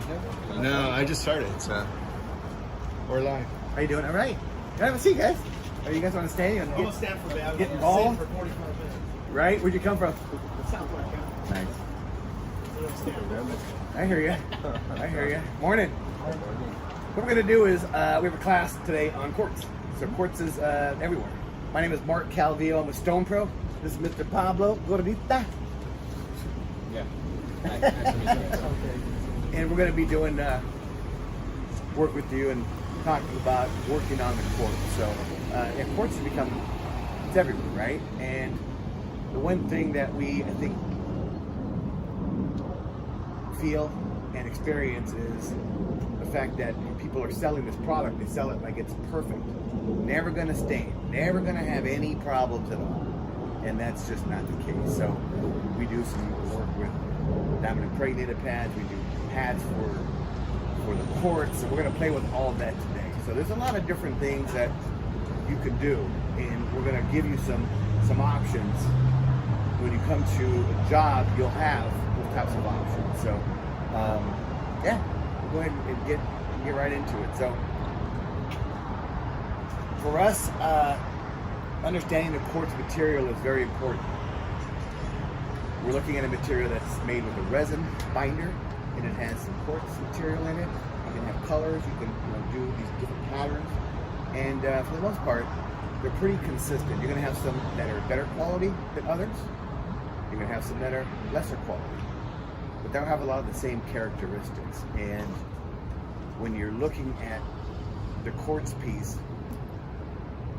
No, I just started, so we're live. How you doing? All right. Can I have a seat, guys? Or you guys want to stay and get stand for that. get involved? For 45 minutes. Right? Where'd you come from? South Park. Nice. Stand. I hear you. I hear you. Morning. What we're going to do is we have a class today on quartz. So quartz is everywhere. My name is Mark Calvillo. I'm with Stone Pro. This is Mr. Pablo Gordita. Yeah. Nice to meet you. And we're going to be doing work with you and talking about working on the quartz. So, and quartz has become, it's everywhere, right? And the one thing that we, I think, feel and experience is the fact that when people are selling this product, they sell it like it's perfect. Never going to stain, never going to have any problems at all. And that's just not the case. So we do some work with diamond impregnated pads, we do pads for the quartz, and we're going to play with all of that today. So there's a lot of different things that you can do, and we're going to give you some options. When you come to a job, you'll have those types of options. So yeah, we'll go ahead and get right into it. So for us, understanding the quartz material is very important. We're looking at a material that's made with a resin binder, and it has some quartz material in it. You can have colors, you can do these different patterns, and for the most part, they're pretty consistent. You're going to have some that are better quality than others. You're going to have some that are lesser quality, but they'll have a lot of the same characteristics. And when you're looking at the quartz piece,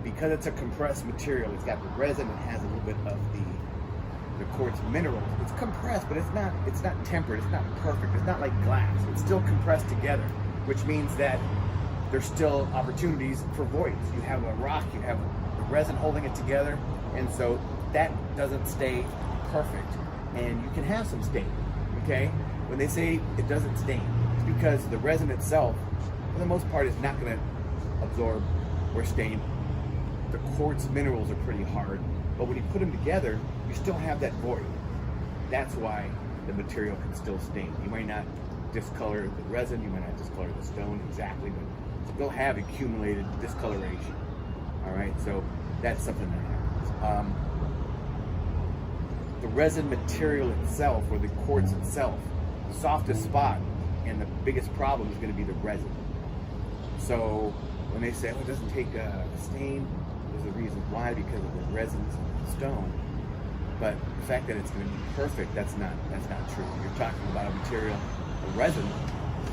because it's a compressed material, it's got the resin, it has a little bit of the quartz minerals. It's compressed, but it's not tempered, it's not perfect, it's not like glass. It's still compressed together, which means that there's still opportunities for voids. You have a rock, you have the resin holding it together, and so that doesn't stay perfect. And you can have some stain, okay? When they say it doesn't stain, it's because the resin itself, for the most part, is not gonna absorb or stain. The quartz minerals are pretty hard, but when you put them together, you still have that void. That's why the material can still stain. You might not discolor the resin, you might not discolor the stone exactly, but you'll have accumulated discoloration. All right, so that's something that happens. The resin material itself, or the quartz itself, the softest spot and the biggest problem is going to be the resin. So when they say, oh, it doesn't take a stain, there's a reason why, because of the resins of the stone. But the fact that it's going to be perfect, that's not true. You're talking about a material, a resin,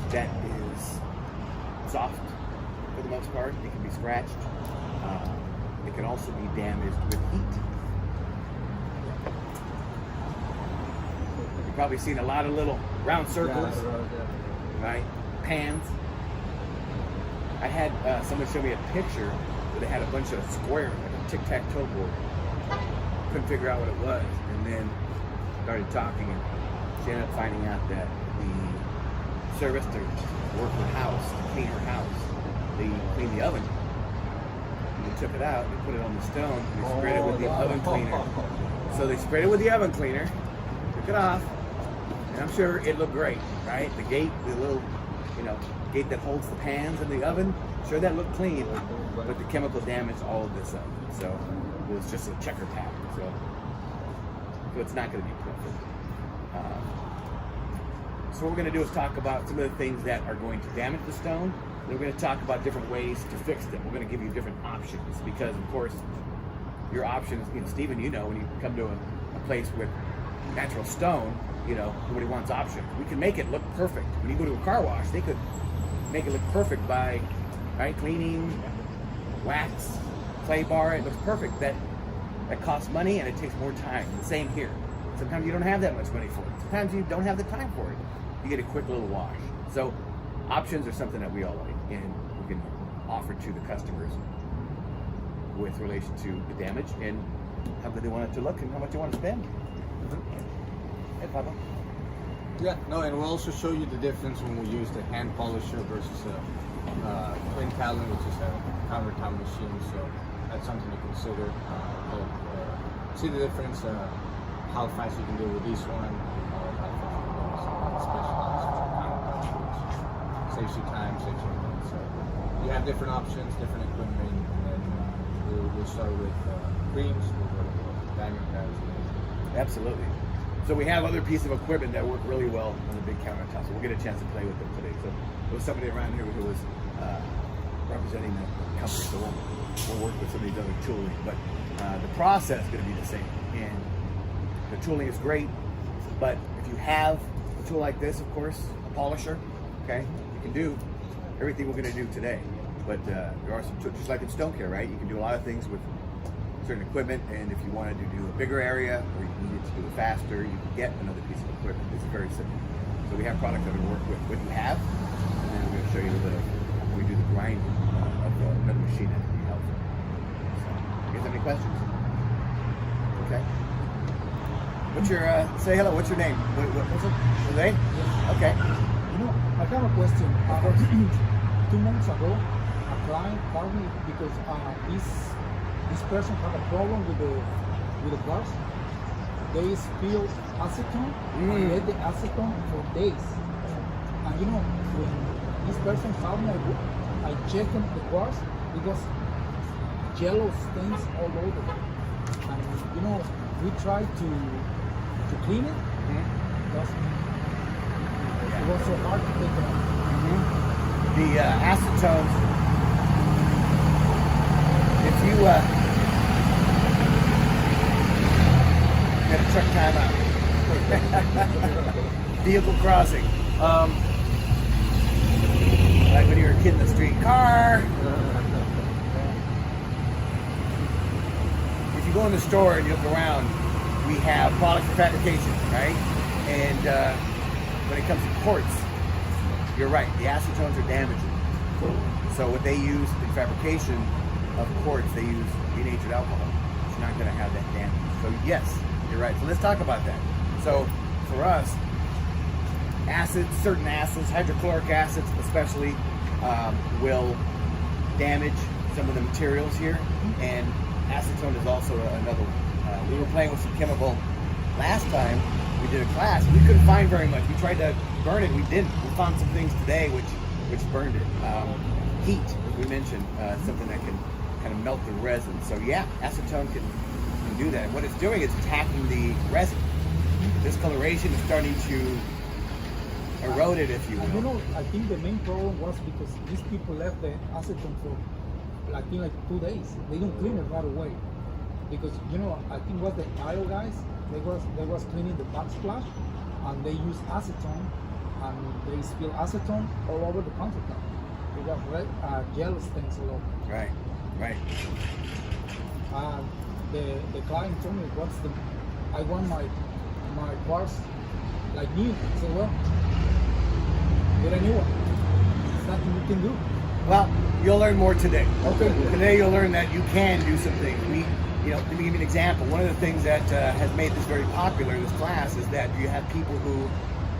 that is soft for the most part. It can be scratched. It can also be damaged with heat. You've probably seen a lot of little round circles, right? Pans. I had someone show me a picture where they had a bunch of squares, like a tic-tac-toe board. Couldn't figure out what it was, and then started talking, and she ended up finding out that the service to work the house, to clean her house, they cleaned the oven. And they took it out, they put it on the stone, and they sprayed it with the oven cleaner. So they sprayed it with the oven cleaner, took it off, and I'm sure it looked great, right? The gate, the little, gate that holds the pans in the oven, sure that looked clean, but the chemical damaged all of this oven. So it was just a checker pattern. So it's not going to be perfect. So what we're going to do is talk about some of the things that are going to damage the stone. Then we're going to talk about different ways to fix them. We're going to give you different options, because of course your options, Stephen, when you come to a place with natural stone, nobody wants options. We can make it look perfect. When you go to a car wash, they could make it look perfect by cleaning, wax, clay bar. It looks perfect. That costs money and it takes more time. The same here. Sometimes you don't have that much money for it. Sometimes you don't have the time for it. You get a quick little wash. So options are something that we all like, and we can offer to the customers with relation to the damage and how good they want it to look and how much they want to spend. Hey, Papa. Yeah, no, and we'll also show you the difference when we use the hand polisher versus a twin talon, which is a countertop machine. So that's something to consider. See the difference, how fast you can do with this one, how fast you can do with specialized countertop tools. saves you time, saves you money. So you have different options, different equipment, and then we'll start with creams, we'll go to diamond pads. Absolutely. So we have other pieces of equipment that work really well on the big countertop. So we'll get a chance to play with them today. So there was somebody around here who was representing the company, so we'll work with some of these other tooling. But the process is going to be the same. And the tooling is great, but if you have a tool like this, of course, a polisher, okay, you can do everything we're going to do today. But there are some tools, just like in stone care, right? You can do a lot of things with certain equipment, and if you wanted to do a bigger area or you needed to do it faster, you can get another piece of equipment. It's very simple. So we have products that will work with what you have, and then we're going to show you a little bit of how we do the grinding of the metal machine that we help. So, you guys have any questions? Okay. What's your say hello? What's your name? What's it? Jose? Okay. You know, I have a question. 2 months ago, a client called me because this person had a problem with the cars. They spill acetone and let the acetone for days. And you know, when this person found my book, I checked the cars because yellow stains all over. And you know, we tried to clean it. Because it was so hard to take it out. The acetones, if you got a truck timeout, vehicle crossing, like when you're a kid in the street, car. If you go in the store and you look around, we have products for fabrication, right? And when it comes to quartz, you're right, the acetones are damaging. So what they use in fabrication of quartz, they use denatured alcohol. It's not going to have that damage. So yes, you're right. So let's talk about that. So for us, acids, certain acids, hydrochloric acids especially, will damage some of the materials here. And acetone is also another one. We were playing with some chemical last time we did a class. We couldn't find very much. We tried to burn it. We didn't. We found some things today which burned it. Heat, as we mentioned, something that can kind of melt the resin. So yeah, acetone can do that. And what it's doing is attacking the resin. Discoloration is starting to erode it, if you And you will. know, I think the main problem was because these people left the acetone for I think like 2 days. They don't clean it right away. Because you know, I think what the tile guys, they was cleaning the backsplash and they used acetone and they spill acetone all over the countertop. It was red, yellow stains all over. Right, right. The client told me, I want my parts like new. I said, well, get a new one. There's nothing you can do. Well, you'll learn more today. Okay. Today you'll learn that you can do some things. Let me give you an example. One of the things that has made this very popular in this class is that you have people who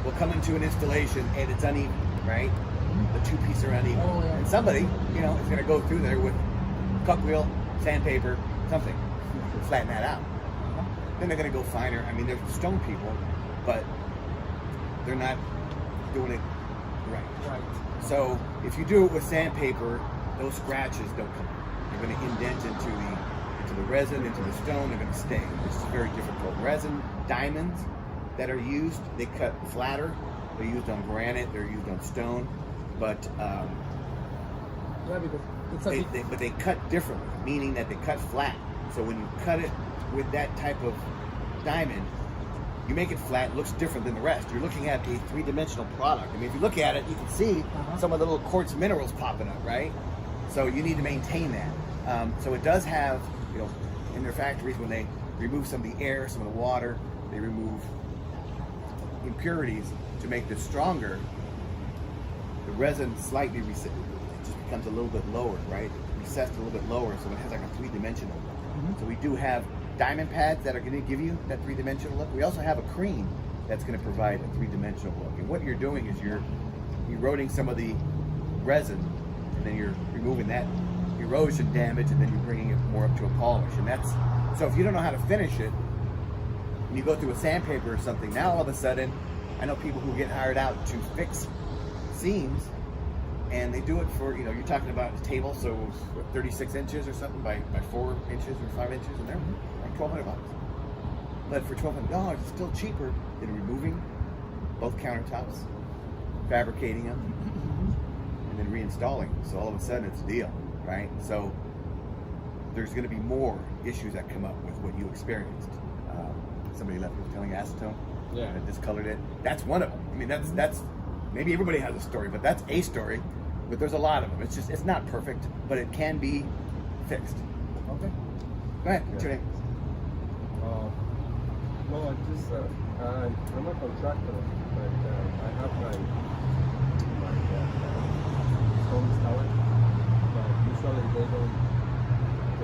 will come into an installation and it's uneven, right? The two pieces are uneven. Oh, yeah. And somebody, is going to go through there with cut wheel, sandpaper, something, to flatten that out. Then they're going to go finer. I mean, they're stone people, but they're not doing it right. Right. So if you do it with sandpaper, those scratches don't come. They're going to indent into the resin, into the stone. They're going to stay, which is very difficult. Resin diamonds that are used, they cut flatter. They're used on granite. They're used on stone, but Yeah, because it's a bit, but they cut differently, meaning that they cut flat. So when you cut it with that type of diamond, you make it flat, it looks different than the rest. You're looking at a three-dimensional product. I mean, if you look at it, you can see some of the little quartz minerals popping up, right? So you need to maintain that. So it does have, in their factories, when they remove some of the air, some of the water, they remove impurities to make this stronger. The resin slightly it just becomes a little bit lower, right? Recessed a little bit lower, so it has like a three-dimensional look. So we do have diamond pads that are going to give you that three-dimensional look. We also have a cream that's going to provide a three-dimensional look. And what you're doing is you're eroding some of the resin, and then you're removing that erosion damage, and then you're bringing it more up to a polish. And that's, so if you don't know how to finish it, and you go through a sandpaper or something, now all of a sudden, I know people who get hired out to fix seams, and they do it for, you know, you're talking about a table, so what, 36 inches or something by 4 inches or 5 inches, and they're like $1,200. But for $1,200, it's still cheaper than removing both countertops, fabricating them, and then reinstalling. So all of a sudden, it's a deal, right? So there's going to be more issues that come up with what you experienced. Somebody left me telling acetone. Yeah. That discolored it. That's one of them. I mean, that's maybe everybody has a story, but that's a story. But there's a lot of them. It's not perfect, but it can be fixed. Okay. Go ahead. What's your name? No, I'm a contractor, but I have my home installer, but usually they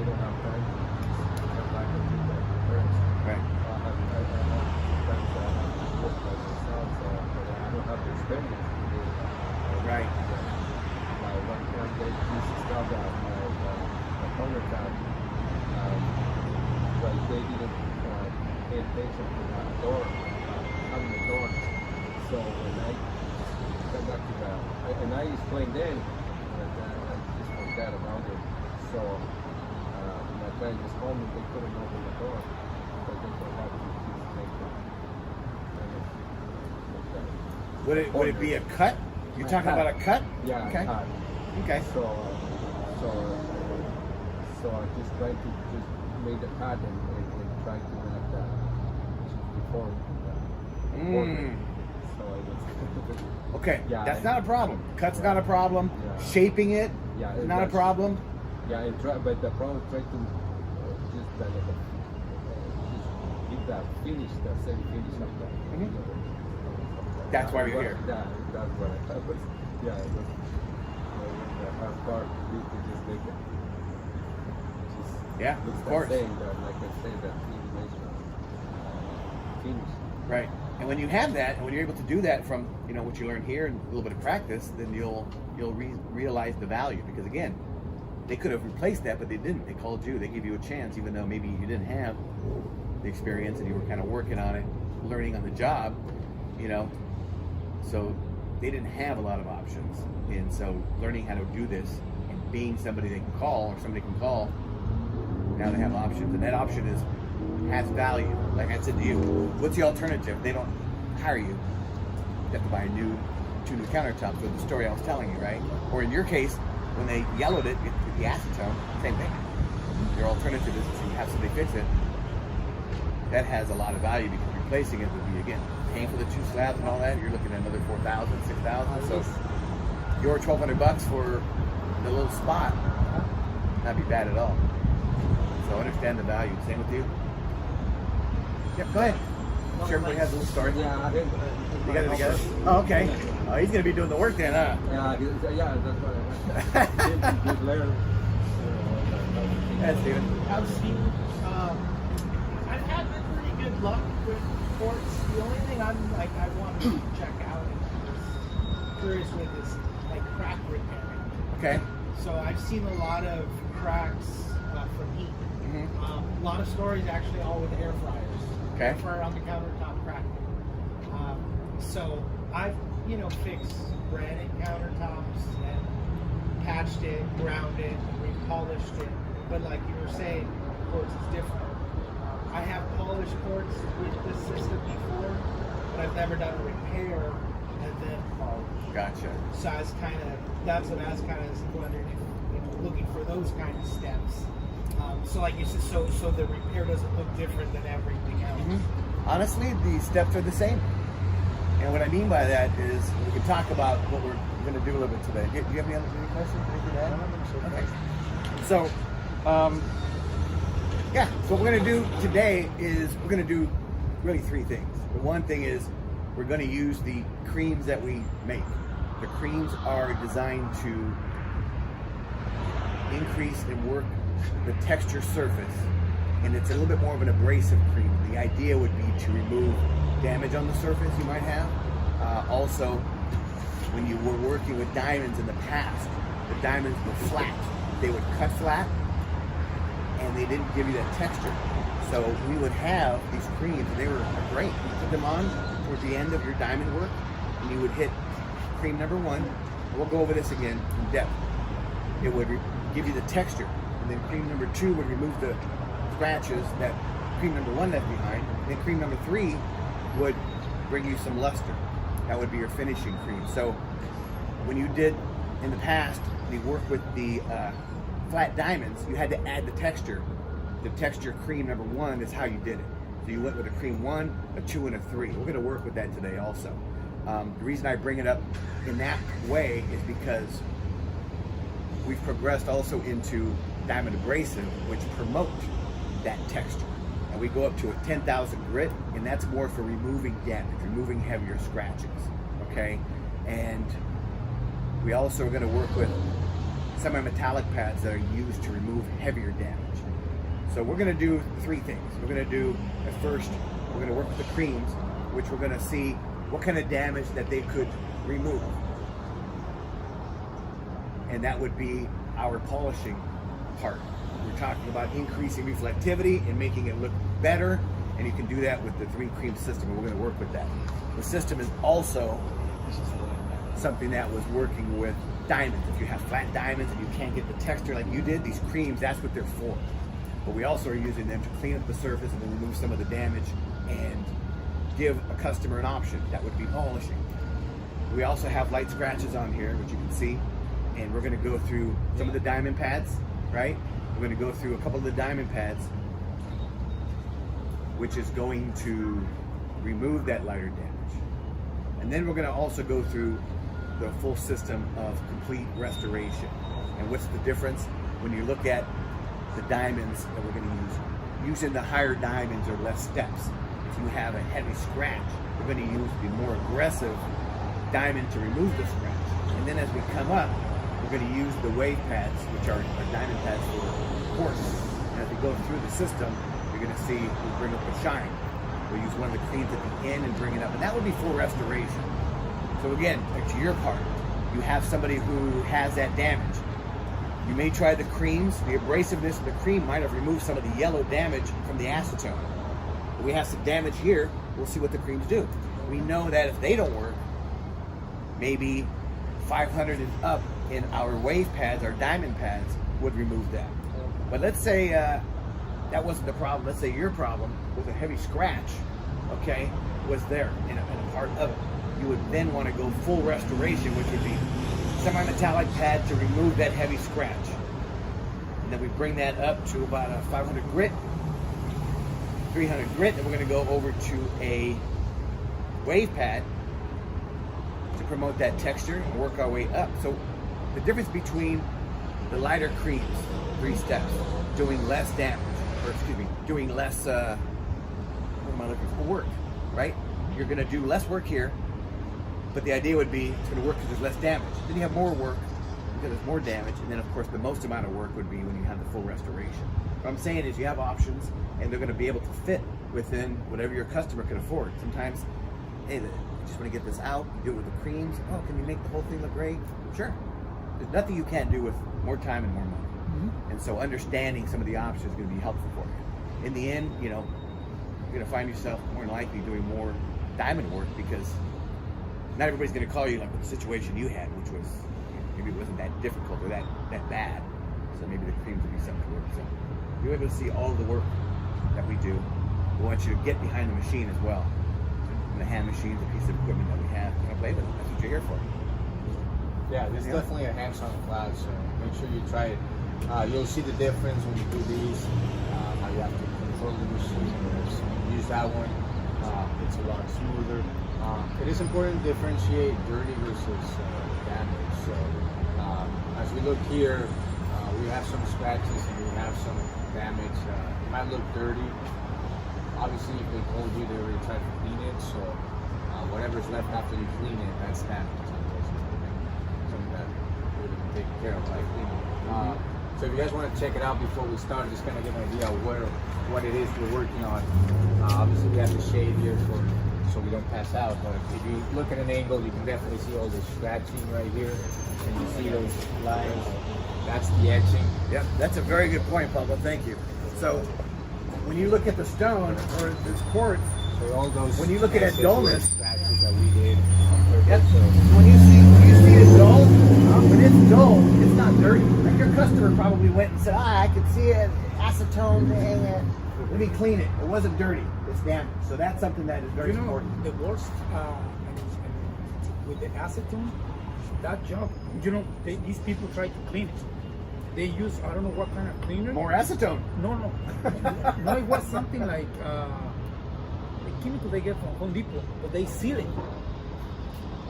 don't have time to come back and do the repairs. Right. I have sometimes I have to work by myself, but I don't have the experience to do it. Right. Like one time they installed my countertop, but they didn't pay attention to that door, having the door. So when I come back to that, and I explained then, but I just forgot about it. So my friend just told me they couldn't open the door, but they would have to just make it. Would it be a cut? You're talking about a cut? Yeah, Okay. Okay. So I just tried to just make the cut and try to not deform. So I was. Okay. Yeah, That's not a problem. Cut's not a problem. Yeah. Shaping it Yeah, is not a that's- problem. Yeah, and but the problem is trying to just give that finish, that same finish of that. Mhm. That's why you're here. Yeah, that's what I was. Yeah, it was the hard part to just make it. Just Yeah, looks of the course. same, that, like I said, that three-dimensional finish. Right. And when you have that, and when you're able to do that from, you know, what you learn here and a little bit of practice, then you'll realize the value. Because again, they could have replaced that, but they didn't. They called you. They gave you a chance, even though maybe you didn't have the experience and you were kind of working on it, learning on the job, you know. So they didn't have a lot of options. And so learning how to do this and being somebody they can call or somebody can call, now they have options. And that option has value. Like I said to you, what's the alternative? They don't hire you. You have to buy two new countertops with the story I was telling you, right? Or in your case, when they yellowed it with the acetone, same thing. Your alternative is to have somebody fix it. That has a lot of value because replacing it would be, again, paying for the 2 slabs and all that. You're looking at another $4,000, $6,000. So your $1,200 for the little spot, not be bad at all. So understand the value. Same with you. Yep, go ahead. I'm sure everybody has a little story. Yeah, I think. You got it together? Oh, okay. Oh, he's going to be doing the work then, huh? Yeah, that's what I want. Good learn. That's Steven. I've seen, I've had pretty good luck with quartz. The only thing I want to check out and was curious with is like crack repairing. Okay. So I've seen a lot of cracks from heat. Mm-hmm. A lot of stories actually all with air fryers. Okay. Air fryer on the countertop cracking. So I've, fixed granite countertops and patched it, ground it, repolished it. But like you were saying, quartz is different. I have polished quartz with this system before, but I've never done a repair and then polish. Gotcha. So I was that's what I was kind of wondering if looking for those kind of steps. So like you said, so the repair doesn't look different than everything else. Mm-hmm. Honestly, the steps are the same. And what I mean by that is we can talk about what we're going to do a little bit today. Do you have any questions? Anything to add? Okay. So, yeah, so what we're going to do today is we're going to do really 3 things. The one thing is we're going to use the creams that we make. The creams are designed to increase and work the texture surface, and it's a little bit more of an abrasive cream. The idea would be to remove damage on the surface you might have. Also, when you were working with diamonds in the past, the diamonds were flat. They would cut flat, and they didn't give you that texture. So we would have these creams, and they were great. You put them on towards the end of your diamond work, and you would hit cream number 1, We'll go over this again in depth. It would give you the texture, and then cream number 2 would remove the scratches that cream number 1 left behind. Then cream number 3 would bring you some luster. That would be your finishing cream. So when you did in the past the work with the flat diamonds, you had to add the texture. The texture cream number 1 is how you did it. So you went with a cream 1, a 2, and a 3. We're going to work with that today also. The reason I bring it up in that way is because we've progressed also into diamond abrasive, which promote that texture. And we go up to a 10,000 grit, and that's more for removing damage, removing heavier scratches, okay? And we also are going to work with semi-metallic pads that are used to remove heavier damage. So we're going to do 3 things. We're going to do, at first, we're going to work with the creams, which we're going to see what kind of damage that they could remove. And that would be our polishing part. We're talking about increasing reflectivity and making it look better, and you can do that with the 3 cream system, and we're going to work with that. The system is also something that was working with diamonds. If you have flat diamonds and you can't get the texture like you did, these creams, that's what they're for. But we also are using them to clean up the surface and then remove some of the damage and give a customer an option. That would be polishing. We also have light scratches on here, which you can see, and we're going to go through some of the diamond pads, right? We're going to go through a couple of the diamond pads, which is going to remove that lighter damage. And then we're going to also go through the full system of complete restoration. And what's the difference when you look at the diamonds that we're going to use? Using the higher diamonds or less steps. If you have a heavy scratch, we're going to use the more aggressive diamond to remove the scratch. And then as we come up, we're going to use the wave pads, which are diamond pads for quartz. And as we go through the system, you're going to see we bring up the shine. We'll use one of the creams at the end and bring it up. And that would be full restoration. So again, back to your part, you have somebody who has that damage. You may try the creams. The abrasiveness of the cream might have removed some of the yellow damage from the acetone. But we have some damage here. We'll see what the creams do. We know that if they don't work, maybe 500 and up in our wave pads, our diamond pads, would remove that. But let's say that wasn't the problem. Let's say your problem was a heavy scratch, okay, was there in a part of it. You would then want to go full restoration, which would be semi-metallic pad to remove that heavy scratch. And then we bring that up to about a 500 grit, 300 grit, and we're going to go over to a wave pad to promote that texture and work our way up. So the difference between the lighter creams, 3 steps, doing less damage, or excuse me, doing less, what am I looking for? Work, right? You're going to do less work here, but the idea would be it's going to work because there's less damage. Then you have more work because there's more damage, and then of course the most amount of work would be when you have the full restoration. What I'm saying is you have options, and they're going to be able to fit within whatever your customer can afford. Sometimes, hey, you just want to get this out, you do it with the creams. Oh, can you make the whole thing look great? Sure. There's nothing you can't do with more time and more money. Mm-hmm. And so understanding some of the options is going to be helpful for you. In the end, you know, you're going to find yourself more than likely doing more diamond work because not everybody's going to call you like the situation you had, which was maybe it wasn't that difficult or that bad. So maybe the creams would be something to work. So you're able to see all the work that we do. We want you to get behind the machine as well. And the hand machine is a piece of equipment that we have. We're going to play with it. That's what you're here for. Yeah, this is definitely a hands-on class, so make sure you try it. You'll see the difference when you do these, how you have to control the machine. Whereas when you use that one, it's a lot smoother. It is important to differentiate dirty versus damage. So as we look here, we have some scratches and we have some damage. It might look dirty. Obviously, if they told you they already tried to clean it, so whatever's left after you clean it, that's damage. Something that we can take care of by cleaning. So if you guys want to check it out before we start, just kind of get an idea of what it is we're working on. Obviously, we have the shade here so we don't pass out, but if you look at an angle, you can definitely see all the scratching right here, and you see those lines. That's the etching. Yep, that's a very good point, Pablo. Thank you. So when you look at the stone or this quartz, So all those when you look at that edges were dullness, scratches that we did on purpose. yep. So When you see it dull, probably went and said, I could see it, acetone, let me clean it. It wasn't dirty, it's damaged. So that's something that is very You know, important. the worst with the acetone, that job, you know, these people try to clean it. They use, I don't know what kind of cleaner. More acetone. No, no, it was something like a chemical they get from Home Depot, but they seal it.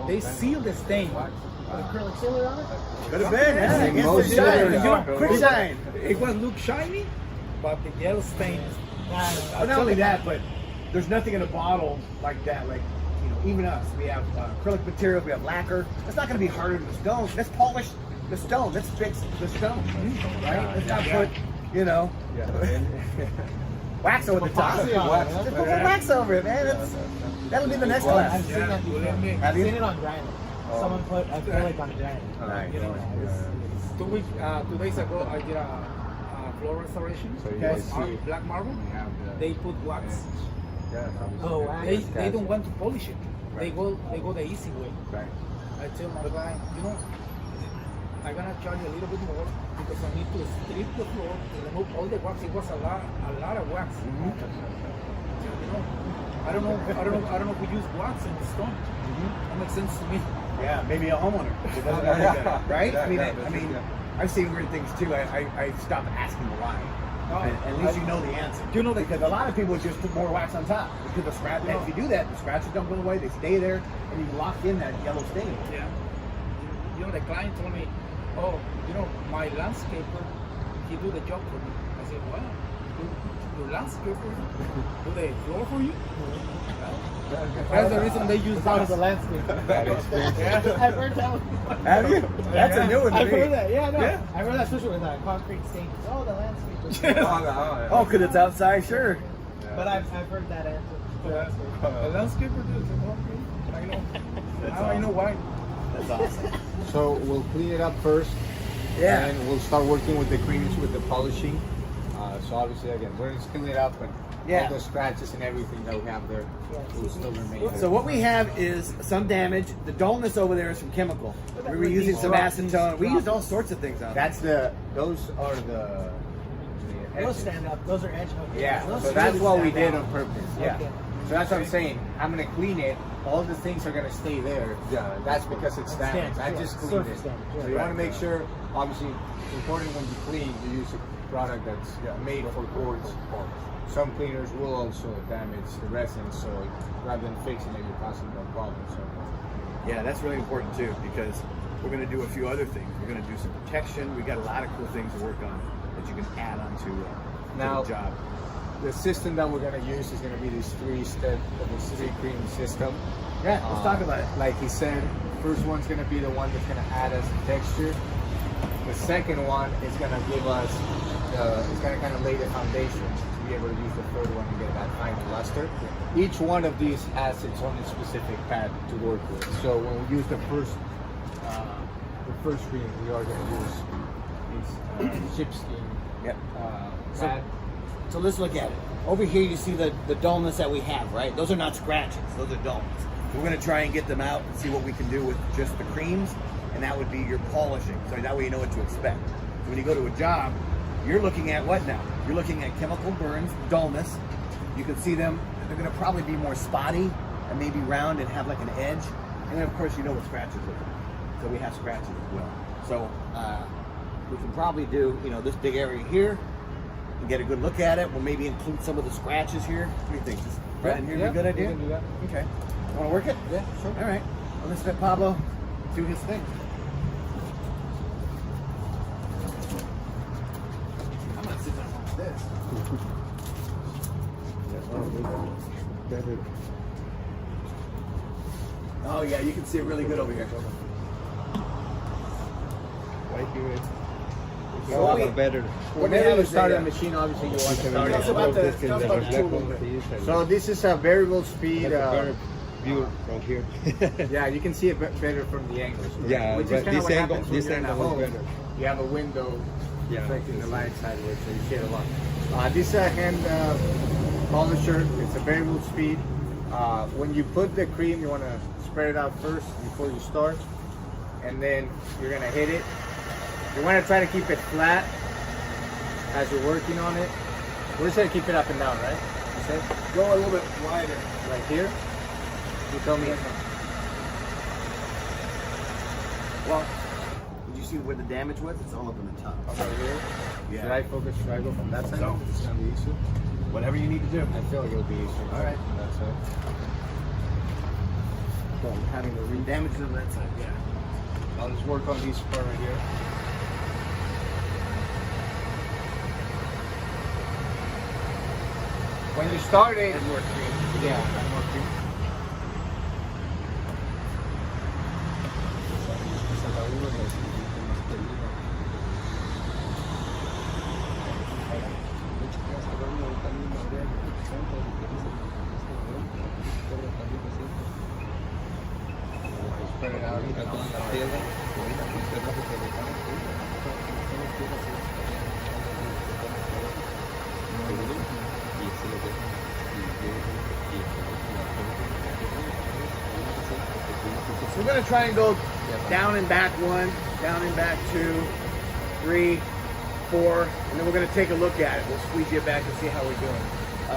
They seal the stain. Acrylic sealer on it? Could have been. Yeah, Yeah, it's most the shine. sealers You know, are. quick shine. It was look shiny, but the yellow stain. But not only that, but there's nothing in a bottle like that. Like, you know, even us, we have acrylic materials, we have lacquer. It's not going to be harder than the stone. Let's polish the stone. Let's fix the stone, right? Let's not put, you know, wax over the top. Just put some wax over it, man. That'll be the next I've class. seen that before. Have I've you? seen it on granite. Someone put acrylic on granite. Right. You know, 2 days ago, I did a floor restoration. So you It guys was see- black marble. We have the They put wax. Oh, wax. They don't want to polish it. They go the easy way. Right. I tell my client, you know, I'm gonna charge you a little bit more because I need to strip the floor to remove all the wax. It was a lot of wax. You know, I don't know who use wax in the stone. That makes sense to me. Yeah, maybe a homeowner. It doesn't have to get it, right? I mean, I've seen weird things too. I stopped asking why. And at least you know the answer. You know because a lot of people just put more wax on top because the scratch. And if you do that, the scratches don't go away; they stay there, and you lock in that yellow stain. Yeah. You know, the client told me, oh, you know, my landscaper, he do the job for me. I said, well, your landscaper do the floor for you? That's the reason they use That was wax. a landscape. Yeah. I've heard that. Have you? That's a new one to I've me. heard that. Yeah, no. Yeah. I've heard that, especially with concrete stains. Oh, the landscaper. Oh, because it's outside, sure. But I've heard that answer. The landscaper. The landscaper does the floor for you. I know. Now I know why. That's awesome. So we'll clean it up first. Yeah. And we'll start working with the creams with the polishing. So obviously again, we're gonna clean it up, but Yeah. all the scratches and everything that we have there will still remain. So what we have is some damage. The dullness over there is from chemical. We were using some acetone. We used all sorts of things on it. Those are the Those edges. stand up. Those are edge. Okay. Yeah, Those so that's really what we stand did out. on purpose. Yeah. Okay. So that's what I'm saying. I'm gonna clean it. All the things are gonna stay there. Yeah. That's because it's damaged. I just cleaned it. Surface damage, yeah. So you want to make sure. Obviously, it's important when you clean, you use a product that's made for boards. Some cleaners will also damage the resin, so rather than fixing it, you're causing more problems. So. Yeah, that's really important too because we're going to do a few other things. We're going to do some protection. We got a lot of cool things to work on that you can add on to Now- the job. The system that we're gonna use is gonna be this three-step of a three-cream system. Yeah, let's talk about it. Like he said, first one's gonna be the one that's gonna add us the texture. The second one is gonna give us, it's gonna kind of lay the foundation to be able to use the third one to get that final luster. Each one of these has its own specific pad to work with. So when we use the first cream, we are gonna use this Shipskin Yep. pad. So let's look at it. Over here you see the dullness that we have, right? Those are not scratches, those are dullness. We're gonna try and get them out and see what we can do with just the creams, and that would be your polishing. So that way you know what to expect. So when you go to a job, you're looking at what now? You're looking at chemical burns, dullness. You can see them, they're gonna probably be more spotty and maybe round and have like an edge. And then of course you know what scratches are. So we have scratches as well. So we can probably do, you know, this big area here and get a good look at it. We'll maybe include some of the scratches here. What do you think? Right in here be a good idea? We can do that. Okay. Want to work it? Yeah, sure. All right. Well, let's let Pablo do his thing. I'm not sitting on this. Oh yeah, you can see it really good over here. Right here. So what we- better. Whenever you is start a, a machine, obviously you want to Tell us start about it. the- tell us about the tool a little bit. So this is a variable speed. better view from here. Yeah, you can see it better from the angles. Yeah, which is but kind of this what angle- happens when this you're in a angle is home. better. You have a window Yeah. reflecting the light sideways, so you see it a lot. This is a hand polisher. It's a variable speed. When you put the cream, you want to spread it out first before you start, and then you're gonna hit it. You want to try to keep it flat as you're working on it, we're just gonna keep it up and down, right? You said Go a little bit wider. right here. You tell me. Well, did you see where the damage was? It's all up in the top. Over here. Yeah. Should I focus? Should I go from that side? So- It's gonna be easier. Whatever you need to do. I feel like it'll be easier. All right. From that side. So I'm having to read. Damage on that side. Yeah. I'll just work on these part right here. When you start it, And more cream. yeah, add more cream. Spread it out. So we're gonna try and go down and back one, down and back two, 3, 4, and then we're gonna take a look at it. We'll squeeze it back and see how we're doing.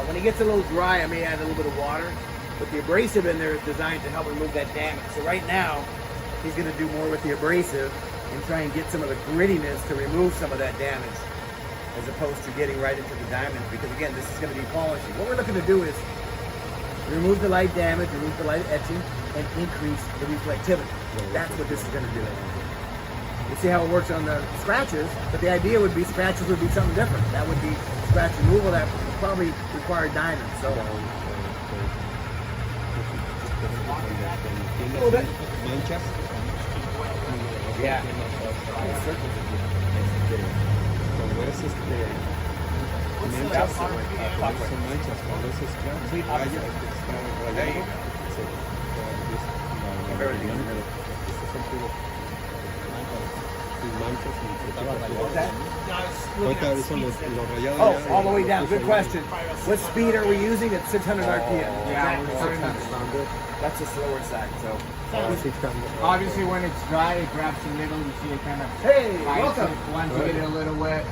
When it gets a little dry, I may add a little bit of water, but the abrasive in there is designed to help remove that damage. So right now, he's gonna do more with the abrasive and try and get some of the grittiness to remove some of that damage, as opposed to getting right into the diamonds, because again, this is gonna be polishing. What we're looking to do is remove the light damage, remove the light etching, and increase the reflectivity. That's what this is going to do. We'll see how it works on the scratches, but the idea would be scratches would be something different. That would be scratch removal that would probably require diamonds. So, a little bit. Manchas. Yeah. Cuando es manchas, son manchas, cuando es scratch, raya, está rayado, Ahorita son los rayados. Oh, all the way down. Good question. What speed are we using at 600 RPM? Yeah, we're Exactly. 600. That's the slower side. So, Obviously, when it's dry, it grabs the middle. You see it kind of. hey, bites welcome. it. Once you get it a little wet.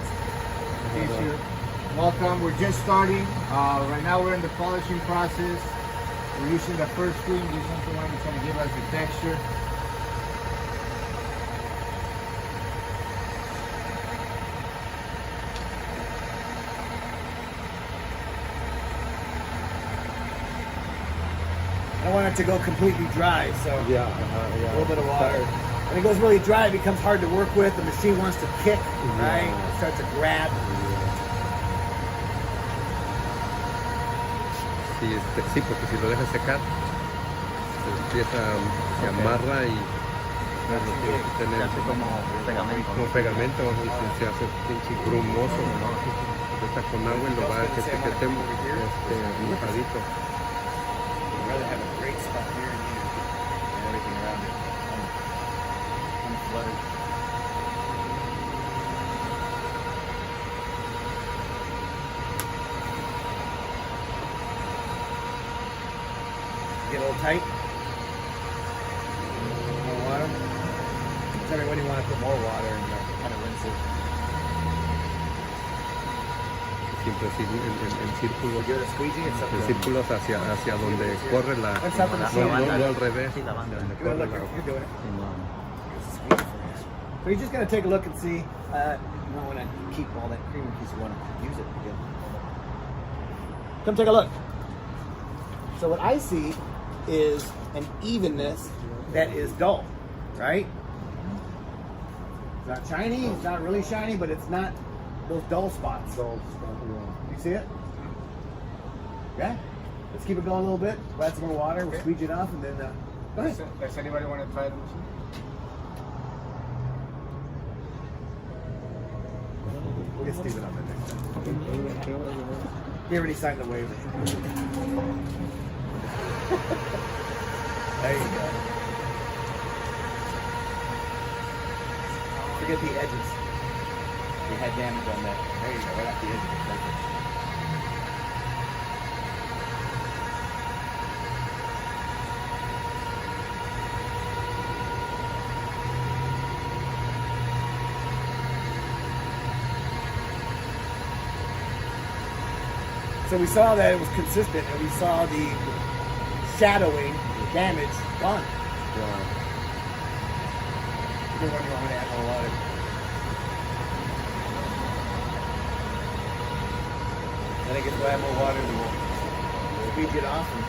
Issue. Welcome. We're just starting. Right now, we're in the polishing process. We're using the first cream. This one's the one that's going to give us the texture. I don't want it to go completely dry, so Yeah, a little bit of water. When it goes really dry, it becomes hard to work with. The machine wants to kick, right? It starts to grab. Sí, porque si lo dejas secar, se empieza, se amarra y bueno, tiene que tener como pegamento y se hace pinche grumoso. Está con agua y lo va a que esté mojadito. I'd rather have a great spot here and here and everything around it. Unfluttered. Get a little tight. More water. Tell me when you want to put more water and kind of rinse it. Siempre así en círculos. Give it a squeegee. It's up En to círculos hacia donde corre la. What's up with the No, sea? no al revés. Good, Corre look, la- you're doing it. So you're just gonna take a look and see. You don't want to keep all that cream in case you want to use it again. Come take a look. So what I see is an evenness that is dull, right? It's not shiny. It's not really shiny, but it's not those dull spots. You see it? Okay. Let's keep it going a little bit. We'll add some more water. We'll squeeze it off, and then go ahead. Does anybody want to try the machine? We'll get Steven on the next time. He already signed the waiver. There you go. Forget the edges. We had damage on that. There you go, right off the edges. Perfect. So we saw that it was consistent, and we saw the shadowing, damage gone. You're wondering why I'm gonna add more water. Then I guess we'll add more water and we'll squeeze it off. And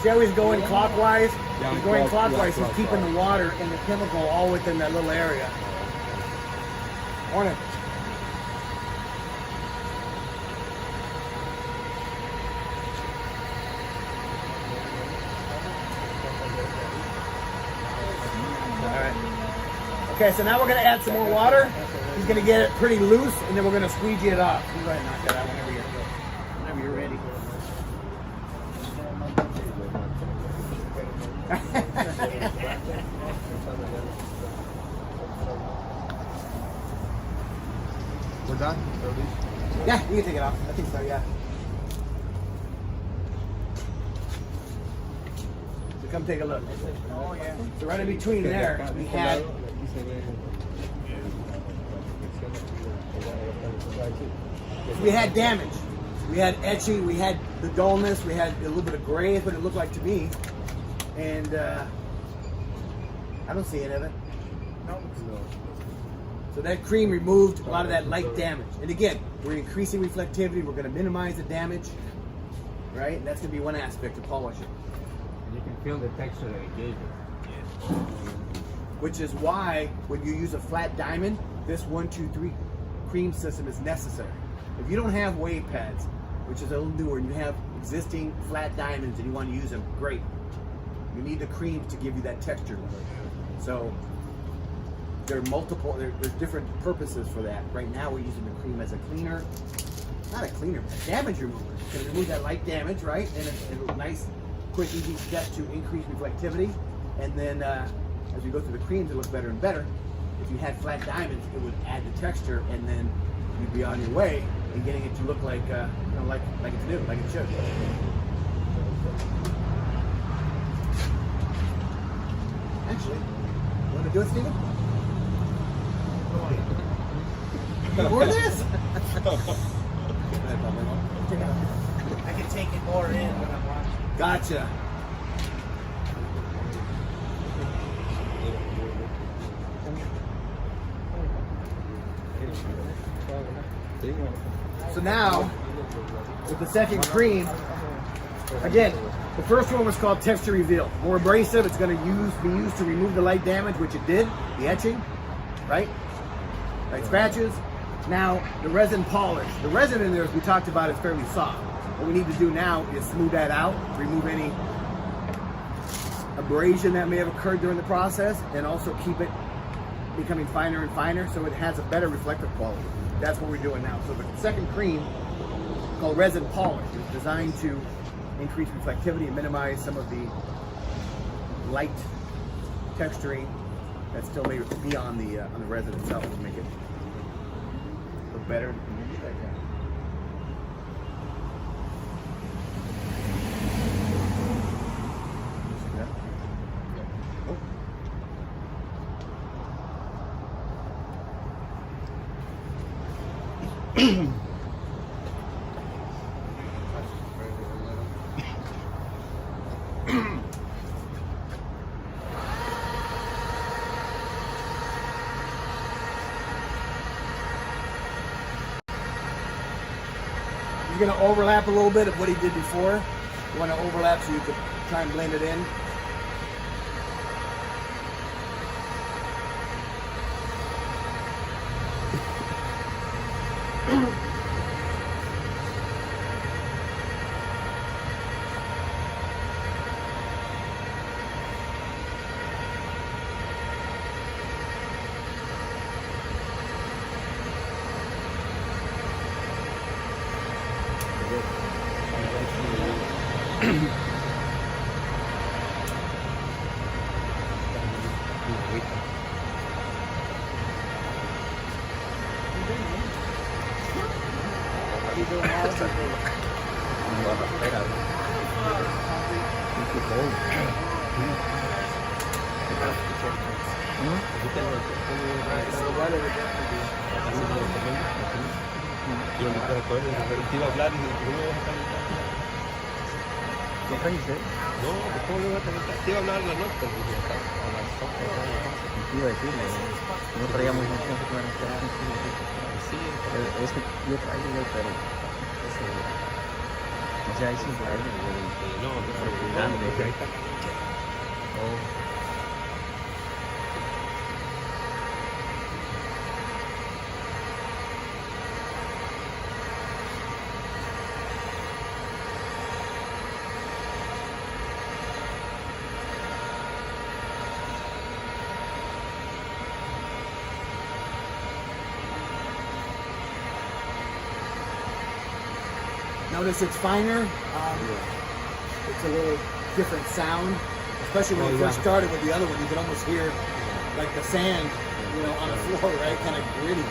see how he's going clockwise? He's going clockwise. He's keeping the water and the chemical all within that little area. Morning. Okay, so now we're going to add some more water. He's going to get it pretty loose, and then we're going to squeegee it off. You go ahead and knock that out whenever you're ready. We're done? Yeah, you can take it off. I think so, yeah. So come take a look. Oh, yeah. So right in between there, we had damage. We had etching, we had the dullness, we had a little bit of gray, is what it looked like to me. And I don't see any of it. No. So that cream removed a lot of that light damage. And again, we're increasing reflectivity, we're going to minimize the damage, right? And that's going to be one aspect of polishing. You can feel the texture that it gave you. Which is why when you use a flat diamond, this 1, 2, 3 cream system is necessary. If you don't have wave pads, which is a little newer, and you have existing flat diamonds and you want to use them, great. You need the creams to give you that texture. So there are multiple, there's different purposes for that. Right now we're using the cream as a cleaner, not a cleaner, a damage remover. It's going to remove that light damage, right? And it's a nice, quick, easy step to increase reflectivity. And then as we go through the creams, it looks better and better. If you had flat diamonds, it would add the texture, and then you'd be on your way and getting it to look like, you know, like it's new, like it should. Actually, you want to do it, Steven? You order this? I can take it more in when I'm watching. Gotcha. So now, with the second cream, again, the first one was called Texture Reveal. More abrasive, it's going to be used to remove the light damage, which it did, the etching, right? Light scratches. Now, the resin polish. The resin in there, as we talked about, is fairly soft. What we need to do now is smooth that out, remove any abrasion that may have occurred during the process, and also keep it becoming finer and finer so it has a better reflective quality. That's what we're doing now. So the second cream, called Resin Polish, is designed to increase reflectivity and minimize some of the light texturing that still may be on the resin itself to make it look better. He's going to overlap a little bit of what he did before. You want to overlap so you can try and blend it in. Yo no puedo poder, te iba a hablar y dije, ¿cómo vas a calentar? ¿Qué trajiste? No, pues ¿cómo le voy a calentar? Te iba a hablar a la noche, pero dije, a las 11 de la noche. Te iba a decir, no traíamos no sé qué van a hacer. Sí, Es que yo traigo, güey, pero o sea, ahí sí traigo, güey. no, Grande. porque ahí está. Oh. Notice it's finer. It's a little different sound, especially when we first started with the other one. You could almost hear like the sand, on the floor, right? Kind of gritty.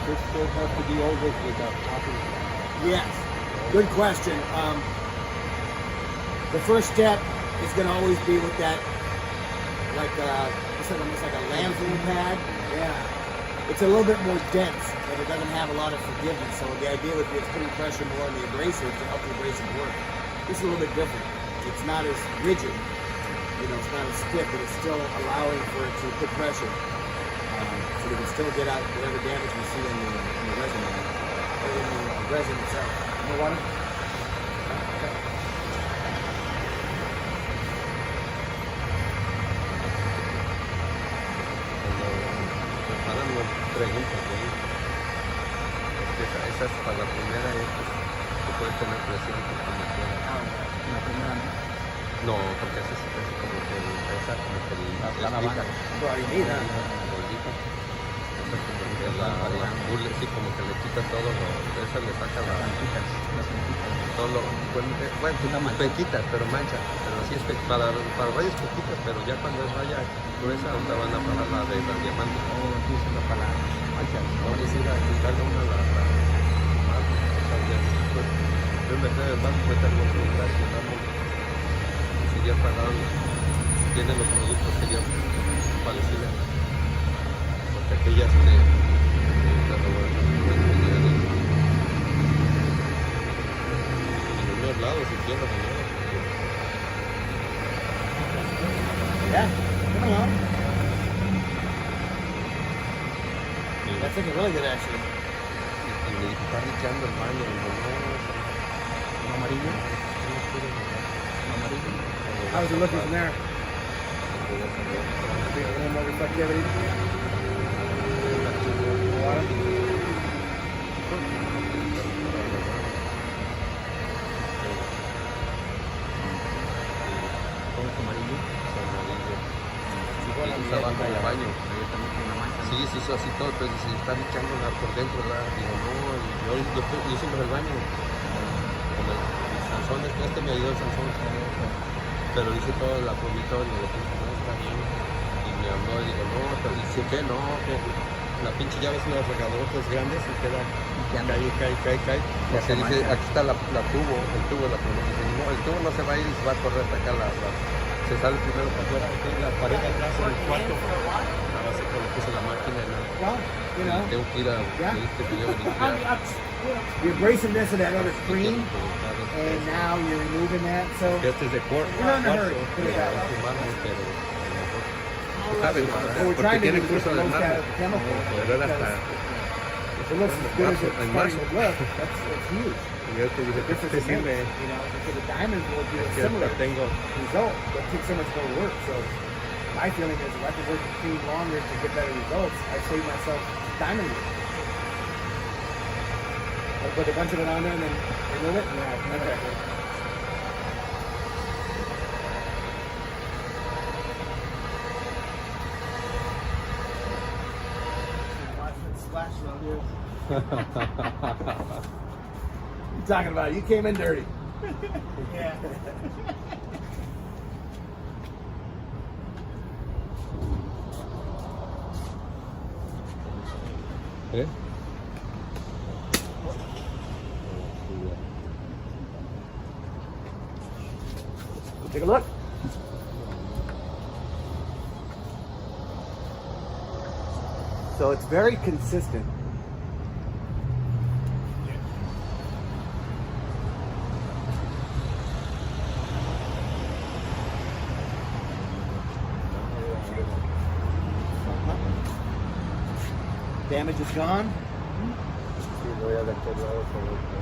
Fish still have to be always with that coffee. Yes. Good question. The first step is going to always be with that, it's almost like a lambswool pad. Yeah. It's a little bit more dense, but it doesn't have a lot of forgiveness. So the idea would be it's putting pressure more on the abrasive to help the abrasive work. This is a little bit different. It's not as rigid. It's not as stiff, but it's still allowing for it to put pressure. So we can still get out whatever damage we see in the resin, or in the resin itself. More water? Cuando preparan preguntas, ¿no? Esa es para la primera, que puede tener presión como quiera. La primera, ¿no? No, porque esa es como que esa como que La navaja. Sí, como que le quita todo esa le saca todo pequitas, pero mancha, pero sí es para rayas poquitas, pero ya cuando es raya gruesa, donde van a parar la de la diamante. Sí, eso es para manchas. Ahora sí, a quitarle una yo me quedé del banco, meterlo en un brazo, sería pagado, si tienen los productos sería parecido, porque aquellas en los lados y tierra Yeah. Come along. That's looking really good, actually. y le está echando el baño y Amarillo. Amarillo. How's it looking from there? A little more reflectivity. Water. Todo es amarillo. abajo del baño. Ahí también tiene una mancha. Sí, se hizo así todo, pero si están echándola por dentro, ¿verdad? Digo, no, yo hice el baño con el Sansón, me ayudó el Sansón, pero hice todo el vomitorio, le puse, no, está bien, y me habló, y digo, no, pero dice que no, que la pinche llave es unas regadoras grandes y queda, cae, porque dice, aquí está el tubo, la pluma, dice, no, el tubo no se va a ir, va a correr hasta acá, se sale primero para afuera, la pared de atrás en el cuarto, ahora sí que le puse la máquina y tengo que ir a limpiar. You're bracing this in that other cream, and now you're removing that. So Este es de cuarzo, We're not in a hurry, put it that way. what we're porque trying to tiene do is curso get the de most out of the mármol, chemical. pero era hasta If it looks as good as it's en starting marzo. to look, that's huge. Y yo te dije, ¿qué Difference te in sirve? weight, because the diamond will do a Que similar tengo result, but takes so much more work. So my feeling is if I can work the cream longer to get better results, I save myself diamond work. I put a bunch of it on there and then remove it? Yeah. Okay. Watch it splash professional, dude. You talking about? You came in dirty. Yeah. ¿Eh? Take a look. So it's very consistent. Damage is gone. Sí, voy a aquel lado por el-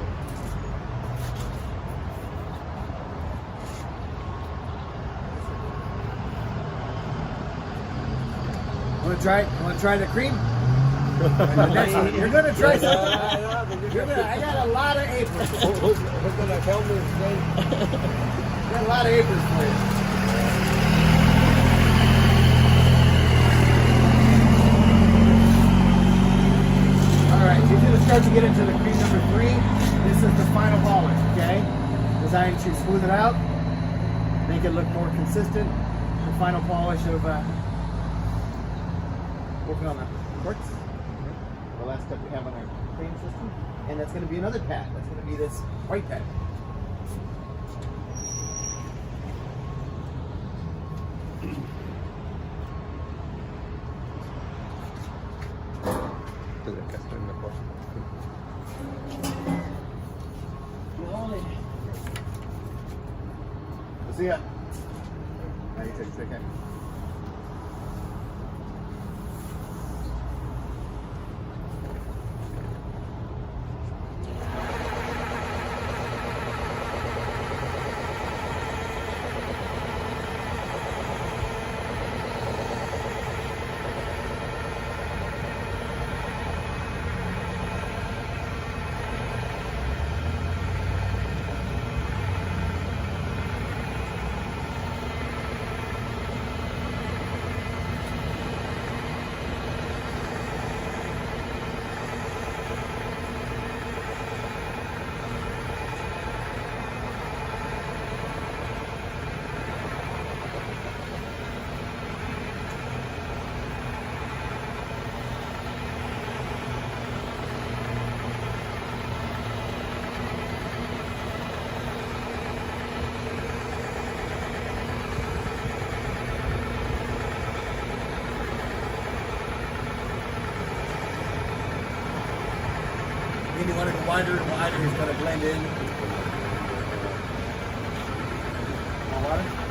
Want to try the cream? The next one. You're gonna try something. I got a lot of aprons. Who's gonna help me today? Got a lot of aprons for you. All right, you're gonna start to get into the cream number 3. This is the final polish, okay? Designed to smooth it out, make it look more consistent. The final polish of working on the quartz. The last step we have on our cream system, and that's going to be another pad. That's going to be this white pad. Desde acá estoy mejor. See ya. Now you take a second. Then you want to go wider and wider, it's going to blend in. More water?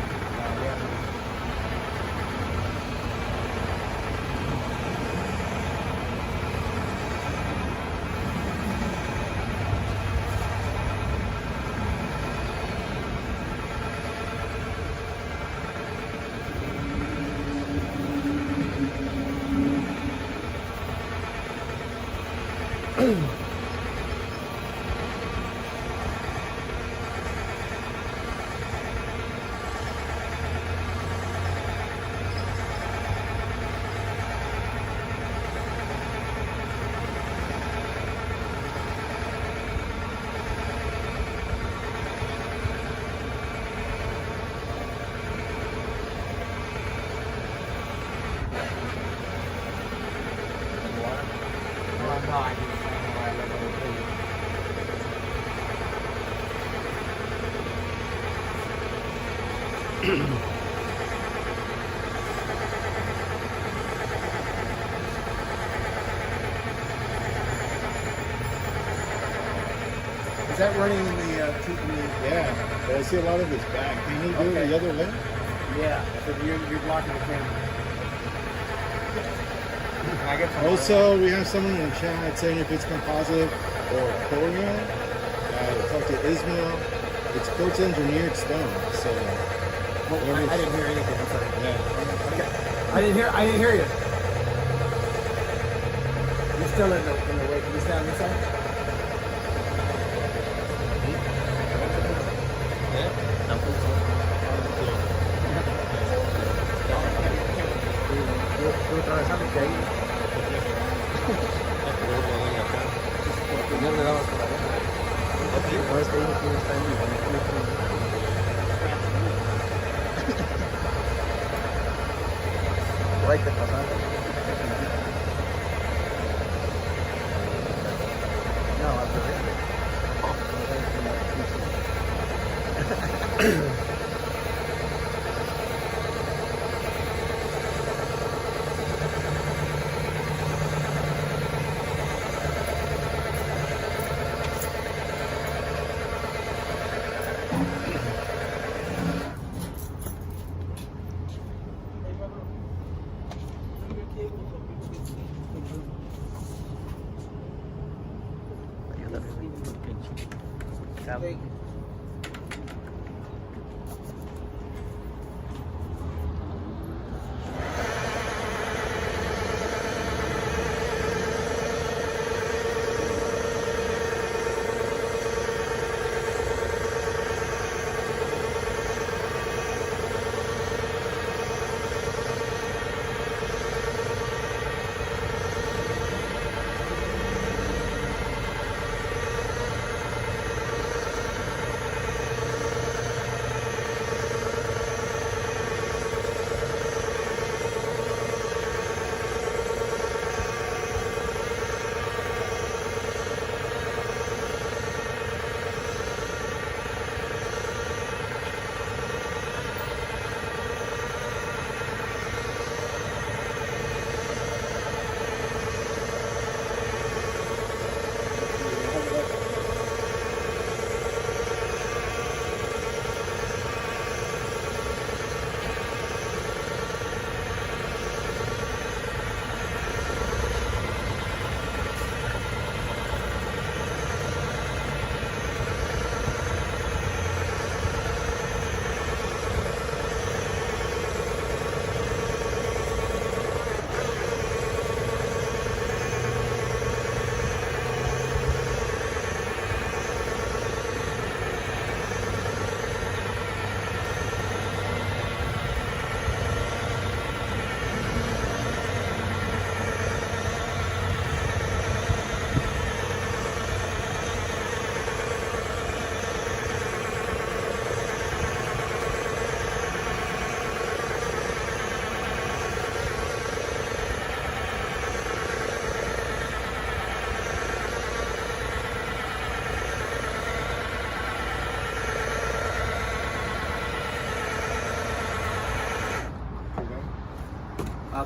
Is that running in the tube? Yeah, but I see a lot of this back. Can you do Okay. the other lane? Yeah, so you're blocking the camera. Can I get some Also, we have someone in the chat saying if it's composite or Corian. Talk to Ismail. It's quartz engineered stone, so I didn't hear anything. I'm sorry. yeah. Okay. I didn't hear you. You're still in the way. Can you stand on this side? luego lo doy acá. Porque ya me daba por allá. No, es que ahí no está en mi Por ahí te pasaron. No, al revés.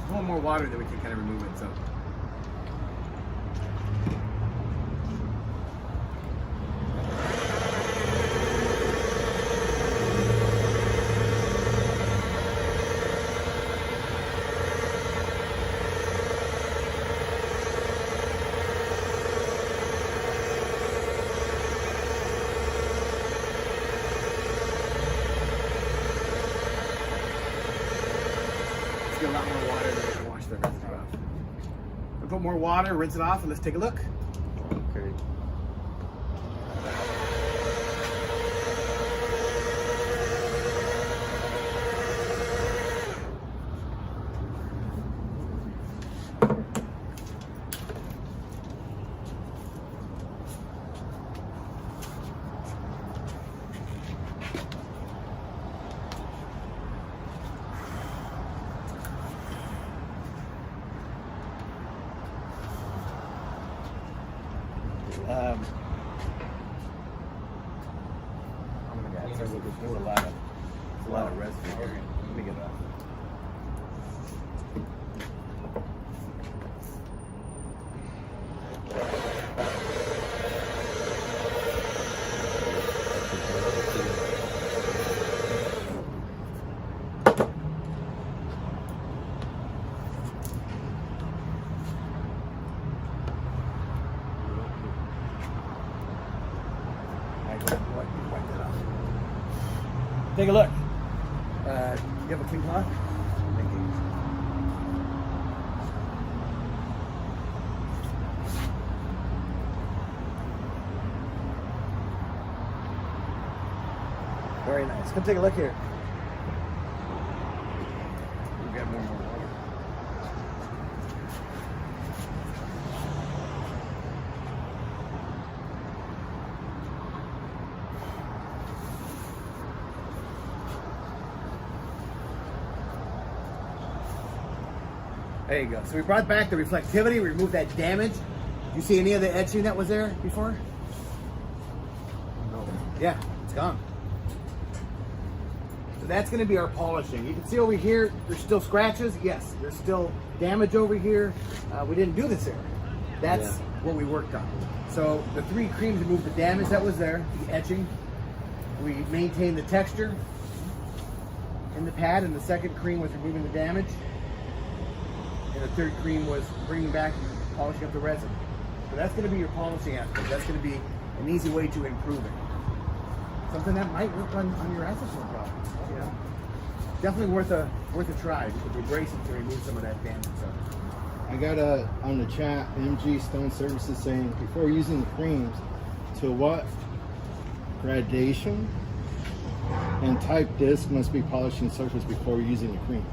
Pour more water, then we can kind of remove it. So. Let's get a lot more water, then we can wash the residue off. We'll put more water, rinse it off, and let's take a look. Okay. Oh my God, there's a lot of residue here. Let me get it off. Take a look. You have a clean cloth? Thank you. Very nice. Come take a look here. We've got more water. There you go. So we brought back the reflectivity, we removed that damage. You see any of the etching that was there before? No. Yeah, it's gone. So that's going to be our polishing. You can see over here, there's still scratches. Yes, there's still damage over here. We didn't do this area. That's what we worked on. So the 3 creams removed the damage that was there, the etching. We maintained the texture in the pad, and the second cream was removing the damage. And the third cream was bringing back and polishing up the resin. So that's going to be your polishing aspect. That's going to be an easy way to improve it. Something that might work on your acetone product. You know, definitely worth a try. You could brace it to remove some of that damage. So. I got on the chat, MG Stone Services saying before using the creams, to what gradation and type disc must be polishing surface before using the creams?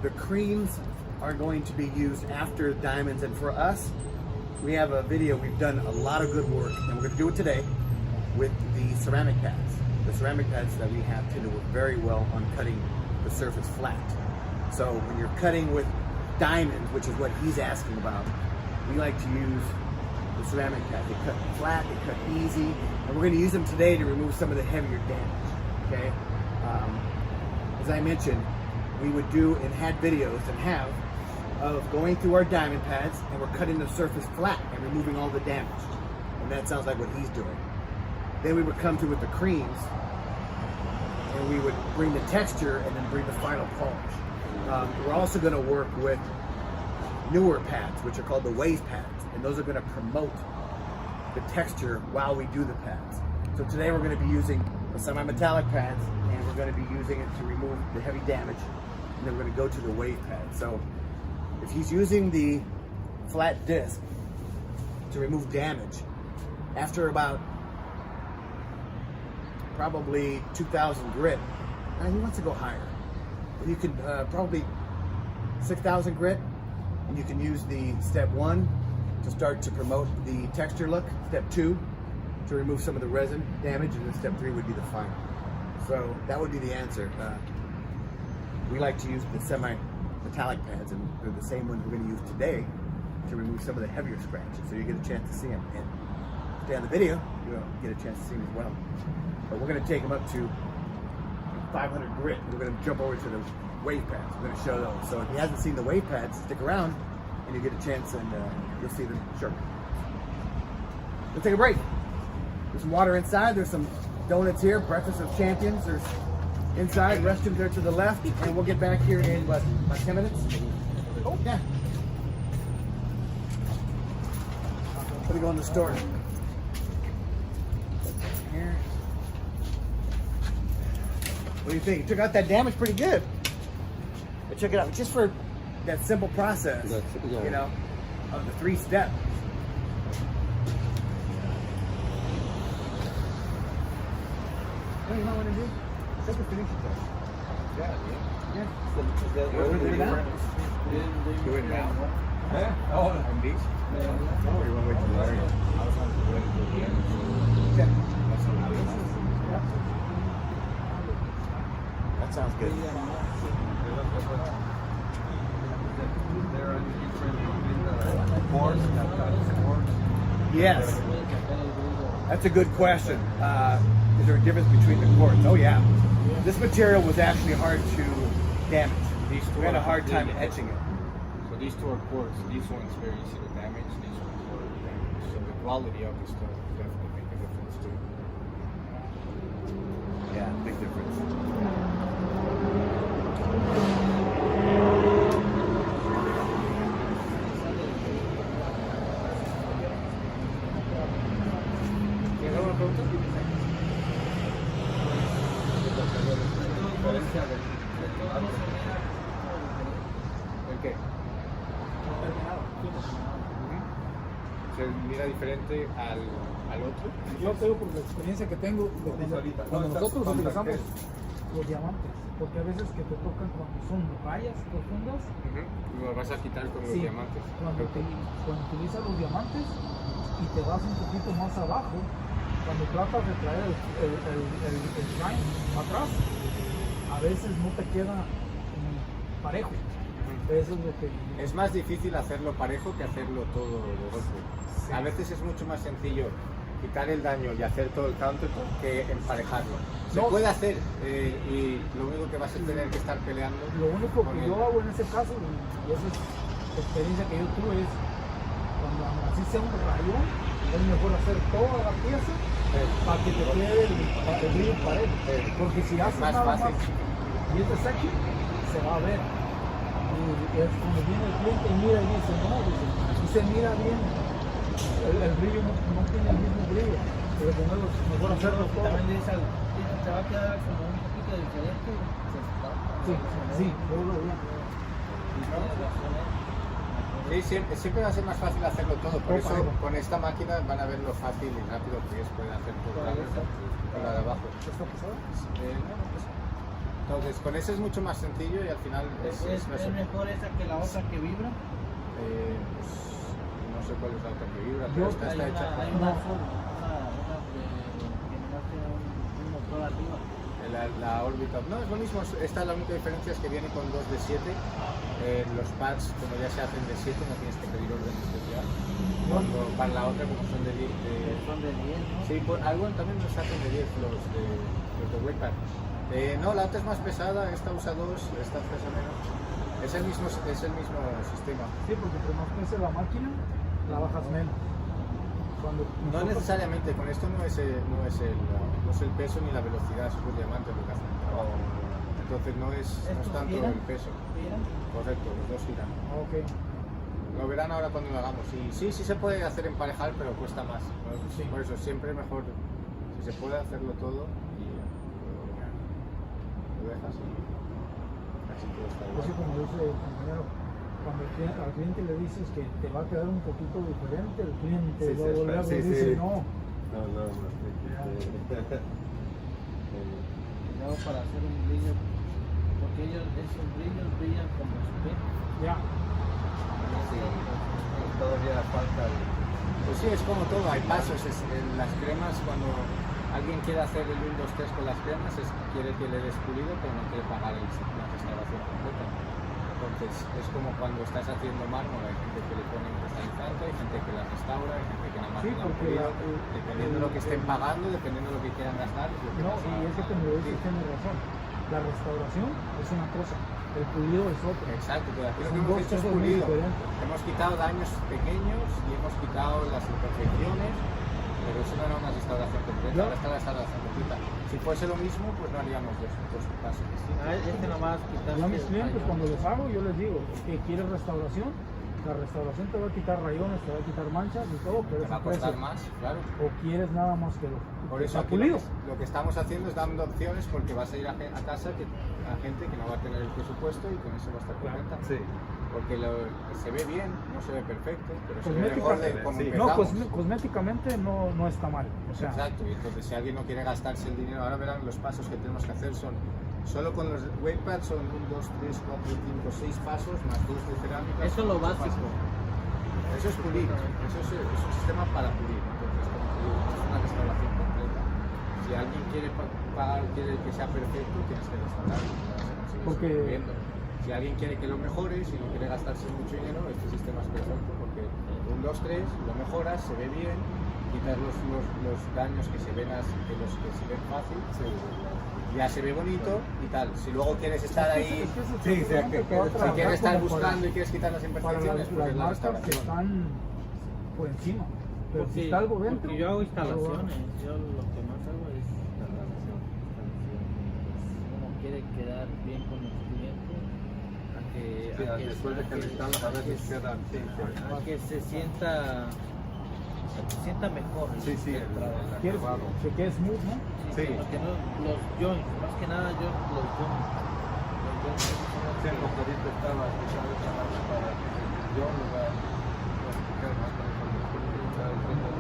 The creams are going to be used after diamonds, and for us, we have a video. We've done a lot of good work, and we're going to do it today with the ceramic pads. The ceramic pads that we have tend to work very well on cutting the surface flat. So when you're cutting with diamonds, which is what he's asking about, we like to use the ceramic pads. They cut flat, they cut easy, and we're going to use them today to remove some of the heavier damage. Okay. As I mentioned, we would do and had videos and have of going through our diamond pads, and we're cutting the surface flat and removing all the damage. And that sounds like what he's doing. Then we would come through with the creams, and we would bring the texture and then bring the final polish. We're also going to work with newer pads, which are called the wave pads, and those are going to promote the texture while we do the pads. So today we're going to be using the semi-metallic pads, and we're going to be using it to remove the heavy damage, and then we're going to go to the wave pad. So if he's using the flat disc to remove damage, after about probably 2,000 grit, he wants to go higher. You could probably 6,000 grit, and you can use the step 1 to start to promote the texture look, step 2 to remove some of the resin damage, and then step 3 would be the final. So that would be the answer. We like to use the semi-metallic pads, and they're the same ones we're going to use today to remove some of the heavier scratches, so you get a chance to see them. And stay on the video, you'll get a chance to see them as well. But we're going to take them up to 500 grit. We're going to jump over to the wave pads. We're going to show those. So if he hasn't seen the wave pads, stick around and you get a chance, and you'll see them shortly. We'll take a break. There's some water inside. There's some donuts here. Breakfast of Champions. There's inside. Restrooms there to the left. And we'll get back here in about 10 minutes. Oh, yeah. I'm going to go in the store. Here. What do you think? You took out that damage pretty good. But check it out, just for that simple process, you know, of the 3 steps. What do you want to do? Take a finishing test. Yeah. Do it now. Yeah. Oh, on these? Oh, you want to wait till later? Yeah. That sounds good. Yes. That's a good question. Is there a difference between the quartz? Oh yeah. This material was actually hard to damage. We had a hard time etching it. So these 2 are quartz. These ones very easy to damage. These ones are damaged. So the quality of the stuff definitely make a difference too. Yeah, big difference. ¿Qué? ¿Se mira diferente al otro? Yo creo por la experiencia que tengo de cuando nosotros utilizamos los diamantes, porque a veces que te tocan cuando son rayas profundas. Lo vas a quitar con los Sí, diamantes. cuando utilizas los diamantes y te vas un poquito más abajo, cuando tratas de traer el slime atrás, a veces no te queda parejo. Eso es lo que... Es más difícil hacerlo parejo que hacerlo todo de golpe. Sí. A veces es mucho más sencillo quitar el daño y hacer todo el countertop que emparejarlo. Se No. puede hacer y lo único que vas a tener que estar peleando. Lo único con que el- yo hago en ese caso, y esa es experiencia que yo tuve, es cuando así sea un rayón, es mejor hacer toda la pieza para que te quede el brillo parejo. Porque si haces más nada fácil. más y es de section, se va a ver. Y es cuando viene el cliente y mira y dice, no, dice, y se mira bien, el brillo no tiene el mismo brillo. Pero con eso es mejor hacerlo todo. También le dice, te va a quedar como un poquito diferente. Sí, sí, yo lo veo. Sí, siempre va a ser más fácil hacerlo todo. Por Todo eso parejo. con esta máquina van a ver lo fácil y rápido que es poder hacer todo con la de abajo. ¿Está pasado? No, no pasa. Entonces, con ese es mucho más sencillo y al final es Es mejor esa que la otra que vibra. pues, no sé cuál es la otra que vibra, Yo- pero esta Hay está hecha una, hay para una Ford, una que nomás tiene un motor arriba. la órbita. No, es lo mismo. Esta la única diferencia es que viene con 2 de 7. Los pads, como ya se hacen de 7, no tienes que pedir orden especial. Cuando para la otra, como son de 10. Son de 10, ¿no? Sí, algo también los hacen de 10 los de Waypad. No, la otra es más pesada, esta usa 2, esta pesa menos. Es el mismo sistema. Sí, porque por más pese la máquina, la bajas menos. Cuando No nosotros- necesariamente, con esto no es el peso ni la velocidad, son los diamantes lo que hacen. Entonces no es ¿Estos tanto giran? el peso. Mira. Correcto, los dos giran. Ok. Lo verán ahora cuando lo hagamos. Y sí se puede hacer emparejar, pero cuesta más. ¿No? Sí. Por eso siempre mejor, si se puede hacerlo todo y lo dejas y así todo está Así igual. como dice el compañero, cuando al cliente le dices que te va a quedar un poquito diferente, el cliente Sí, luego sí, sí, dice sí. no. No. Y luego para hacer un brillo, porque esos brillos brillan como espejo. Ya. Todavía falta Pues sí, es como todo, hay pasos. En las cremas, cuando alguien quiere hacer el Windows 3 con las cremas, quiere que le des pulido, pero no quiere pagar la restauración completa. Entonces, es como cuando estás haciendo mármol, hay gente que le pone un cristalizante, hay gente que la restaura, hay gente que nada más Sí, le da porque pulido. la- Dependiendo de lo que estén pagando, dependiendo de lo que quieran gastar, es lo que No, vas a- y es que como lo dices, sí. tienes razón. La restauración es una cosa, el pulido es otra. Exacto, pero aquí lo Son que hemos dos hecho es cosas muy pulido. diferentes. Hemos quitado daños pequeños y hemos quitado las imperfecciones, pero eso no era una restauración completa, No. ahora está la restauración completa. Si fuese lo mismo, pues no haríamos dos pasos distintos. Nomás quitar. Yo a mis clientes cuando les hago, yo les digo que quieres restauración, la restauración te va a quitar rayones, te va a quitar manchas y todo, pero Te es va a un precio. costar más, claro. O quieres nada más que lo Por que eso está aquí pulido. lo que estamos haciendo es dando opciones porque vas a ir a casa a gente que no va a tener el presupuesto y con eso va a estar contenta. Sí. Porque se ve bien, no se ve perfecto, pero se ve Cosmética- mejor de como sí. No, empezamos. cosméticamente no está mal. O sea, Exacto, y entonces si alguien no quiere gastarse el dinero, ahora verán los pasos que tenemos que hacer son, solo con los Wavepads son 1, 2, 3, 4, 5, 6 pasos, más 2 de cerámica. Eso es lo 8 básico. pasos. Eso es pulir, eso es un sistema para pulir, entonces como te digo, es una restauración completa. Si alguien quiere pagar, quiere que sea perfecto, tienes que restaurarlo, para que consigas Porque- seguir viendo. Si alguien quiere que lo mejores y no quiere gastarse mucho dinero, este sistema es perfecto porque 1, 2, 3, lo mejoras, se ve bien, quitas los daños que se ven que los que se ven fácil, ya se ve bonito y tal. Si luego quieres estar ahí, es que eso Sí, seguramente sí, te va a si trabajar quieres estar como buscando y quieres quitar las para imperfecciones, pues las es la marcas que restauración. están por encima. Pero si está algo dentro, porque yo hago algo instalaciones, yo lo que más hago es instalación. Uno quiere quedar bien con los clientes, Después de que le instalas a veces quedan a que se sienta mejor. Sí, sí, el quieres acabado. que quede smooth, ¿no? Sí. Porque no, los joints, más que nada yo los joints. Los joints son Sí, el motorista estaba escuchando esta parte para que yo lo voy a explicar más para cuando está diciendo.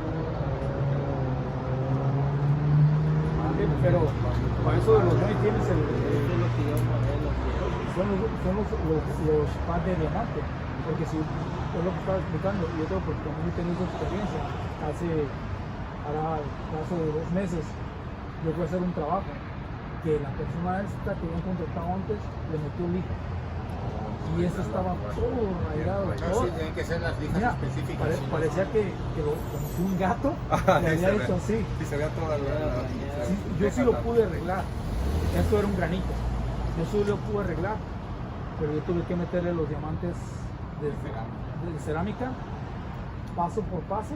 Pero para eso de los joints tienes Eso es lo que yo modelo. son los pads de diamante. Porque si es lo que estaba explicando, yo creo porque también he tenido experiencia. Hará caso de 2 meses, yo fui a hacer un trabajo que la persona esta que habían contratado antes le metió lija. y eso estaba todo rayado. No, todo. sí, tienen que ser las lijas Mira, específicas. si no- parecía que como que un gato le había hecho así. Sí, se vea toda Sí, yo sí lo pude arreglar. Esto era un granito. Yo sí lo pude arreglar, pero yo tuve que meterle los diamantes de cerámica paso por paso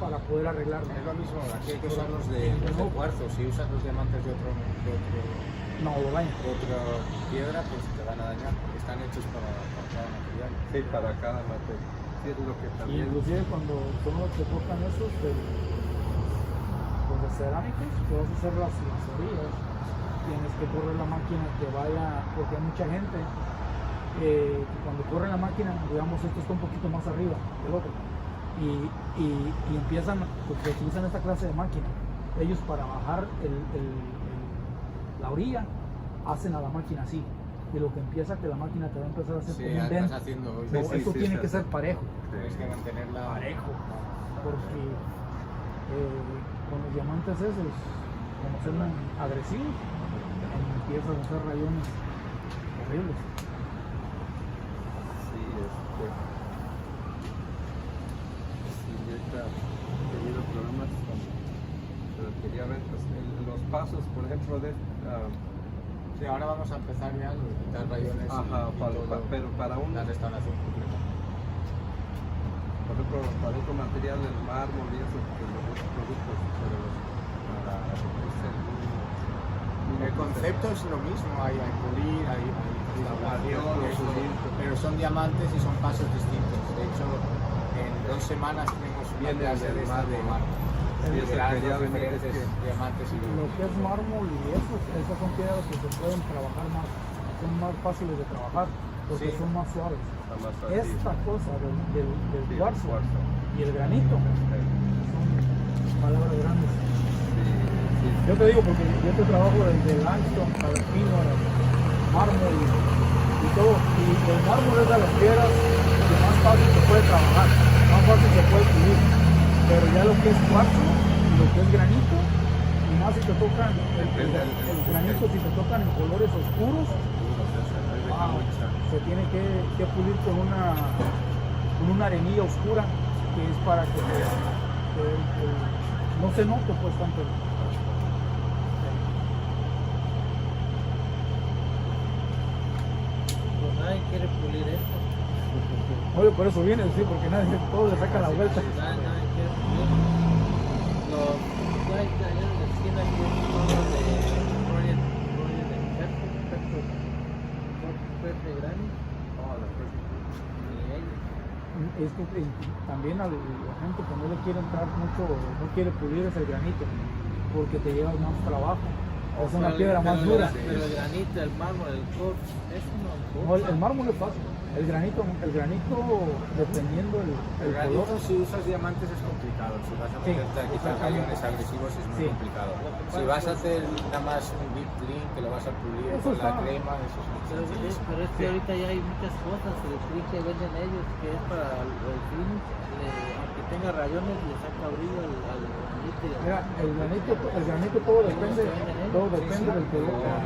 para poder arreglarlo. Es lo mismo, aquí hay que usar los de cuarzo. Si usas los diamantes de No, lo daña. otra piedra, pues te van a dañar. Porque están hechos para cada material. Sí, para cada material. Sí, es lo que Y también. inclusive cuando son los que tocan esos los de cerámicos, que vas a hacer las orillas, tienes que correr la máquina que vaya, porque hay mucha gente que cuando corre la máquina, digamos, esto está un poquito más arriba del otro, y empiezan, porque utilizan esta clase de máquina, ellos para bajar la orilla, hacen a la máquina así, y lo que empieza que la máquina te va a empezar a hacer Sí, como un ya dent. estás haciendo. No, Sí, eso sí, tiene sí, que sí. ser parejo, Tienes que mantenerla parejo, porque con los diamantes esos, como son agresivos, empiezan a hacer rayones horribles. Sí, sí, yo he tenido problemas pero quería ver pues, los pasos, por ejemplo, de Sí, ahora vamos a empezar ya a quitar rayones. ajá, pero para un, la restauración completa. por ejemplo, para otro material, el mármol y eso, pues, los otros productos, pero para El concepto es lo mismo, hay pulir, hay restauración, pero son diamantes y son pasos distintos. De hecho, en 2 semanas tenemos una Viene clase del de estas de mármol. mármol. Sí, eso Verás quería los venir, diferentes es que- diamantes y Lo que es mármol y eso, esas son piedras que se pueden trabajar más, son más fáciles de trabajar, porque Sí. son más suaves. está más fácil. Esta cosa del Sí, cuarzo cuarzo. y el granito Sí, son palabras grandes. sí, Yo te digo porque yo te trabajo desde el limestone, al pino, al mármol y todo. Y el mármol es de las piedras que más fácil se puede trabajar, más fácil se puede pulir. Pero ya lo que es cuarzo y lo que es granito, y más si te tocan el granito, si te tocan en colores oscuros, se tiene que pulir con una arenilla oscura que es para que no se note pues tanto. Pues nadie quiere pulir esto. Oye, por eso viene, sí, porque nadie, todo le saca la vuelta. Nadie quiere pulir. Los ya allá en la esquina aquí son los de Royal de Pepe Grani. Y ellos. Es que también a la gente que no le quiere entrar mucho, no quiere pulir es el granito, porque te lleva más trabajo. Es una piedra más dura. Pero el granito, el mármol, el corp, eso no. No, el mármol es fácil. El granito dependiendo el El color. granito, si usas diamantes es complicado. Si vas a Sí, meterte a quitar rayones agresivos es muy Sí. complicado. Si vas a hacer nada más un deep clean, que lo vas a pulir Eso con la está. crema, eso es Pero es que ahorita ya hay muchas cosas, el clean que venden ellos, que es para el clean, aunque tenga rayones, le saca brillo al granito. Mira, el granito todo depende del color.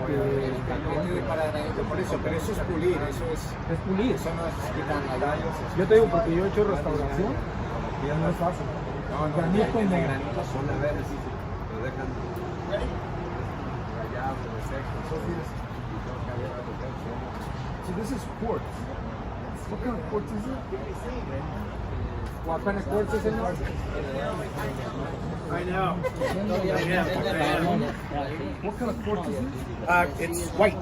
el caliente para granito, por eso, pero eso es pulir, eso es pulir. eso no es quitar rayos. Yo te digo porque yo he hecho restauración y no es fácil. No, El granito el de no. granito son a ver, lo dejan rayado, seco. So this is quartz. What kind of quartz is it? What kind of quartz is it? I know. What kind of quartz is it? It's white.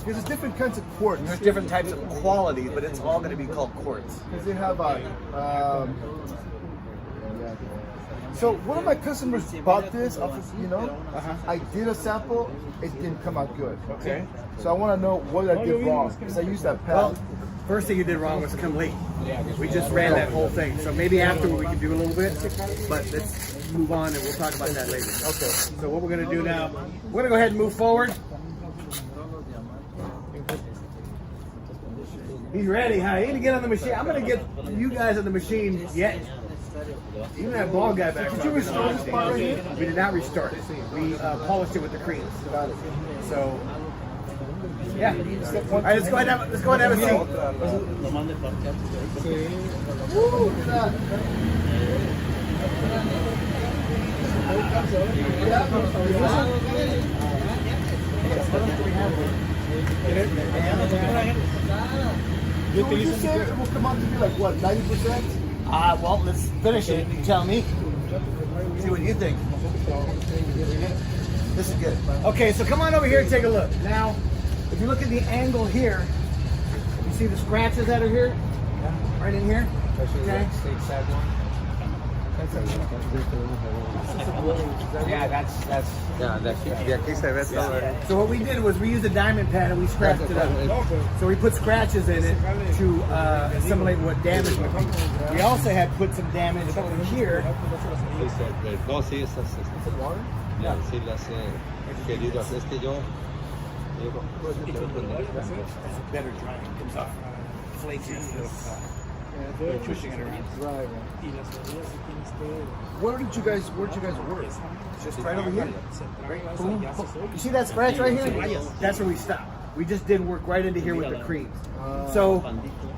Because there's different kinds of quartz. There's different types of qualities, but it's all going to be called quartz. Because they have so one of my customers bought this off of, I did a sample, it didn't come out good. Okay. So I want to know what I did wrong, because I used that Well, pad. first thing you did wrong was come late. We just ran that whole thing. So maybe after we can do a little bit, but let's move on and we'll talk about that later. Okay. So what we're going to do now, we're going to go ahead and move forward. He's ready, huh? He didn't get on the machine. I'm going to get you guys on the machine yet. Even that ball guy back. Did you restore this part right here? We did not restart it. We polished it with the creams. Got it. So Yeah. All right, let's go ahead and have a seat. Lo mande parchar. What would you say it will come out to be like what, 90%? Well, let's finish it. You tell me. See what you think. This is good. Okay, so come on over here and take a look. Now, if you look at the angle here, you see the scratches that are here? Right in here? Okay. Yeah, that's. Yeah, de aquí se ve todo. So what we did was we used a diamond pad and we scratched it up. So we put scratches in it to assimilate what damage would be. We also had put some damage over here. No, sí, esas. Ya, sí las he querido hacer. Es que yo creo que Better drying comes off flaky instead of pushing it around. Right. Where did you guys work? Just right over here. Boom. You see that scratch right here? That's where we stopped. We just did work right into here with the creams. So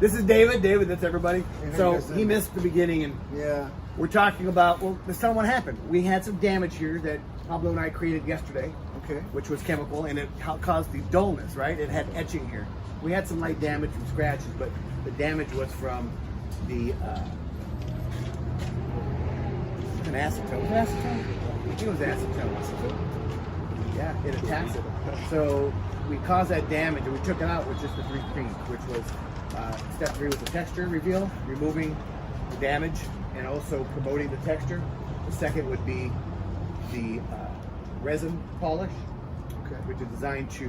this is David. David, that's everybody. So he missed the beginning, and Yeah. we're talking about, well, let's tell them what happened. We had some damage here that Pablo and I created yesterday, Okay. which was chemical, and it caused the dullness, right? It had etching here. We had some light damage from scratches, but the damage was from the an acetone. Was it acetone? I think it was acetone. Yeah, it attacks it. So we caused that damage, and we took it out with just the 3 creams, which was step 3 was the texture reveal, removing the damage and also promoting the texture. The second would be the resin polish, Okay. which is designed to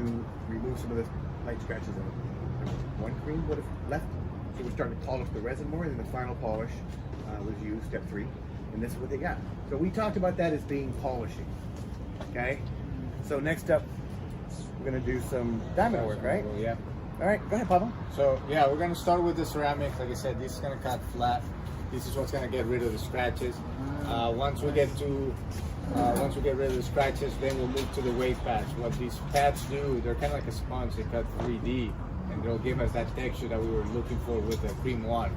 remove some of the light scratches on it. 1 cream would have left, so we started to polish the resin more, and then the final polish was used, step 3, and this is what they got. So we talked about that as being polishing. Okay. So next up, we're gonna do some diamond work, right? Yeah. All right, go ahead, Pablo. So yeah, we're gonna start with the ceramic. Like I said, this is gonna cut flat. This is what's gonna get rid of the scratches. Once we get rid of the scratches, then we'll move to the wave pads. What these pads do, they're kind of like a sponge. They cut 3D, and they'll give us that texture that we were looking for with the cream one.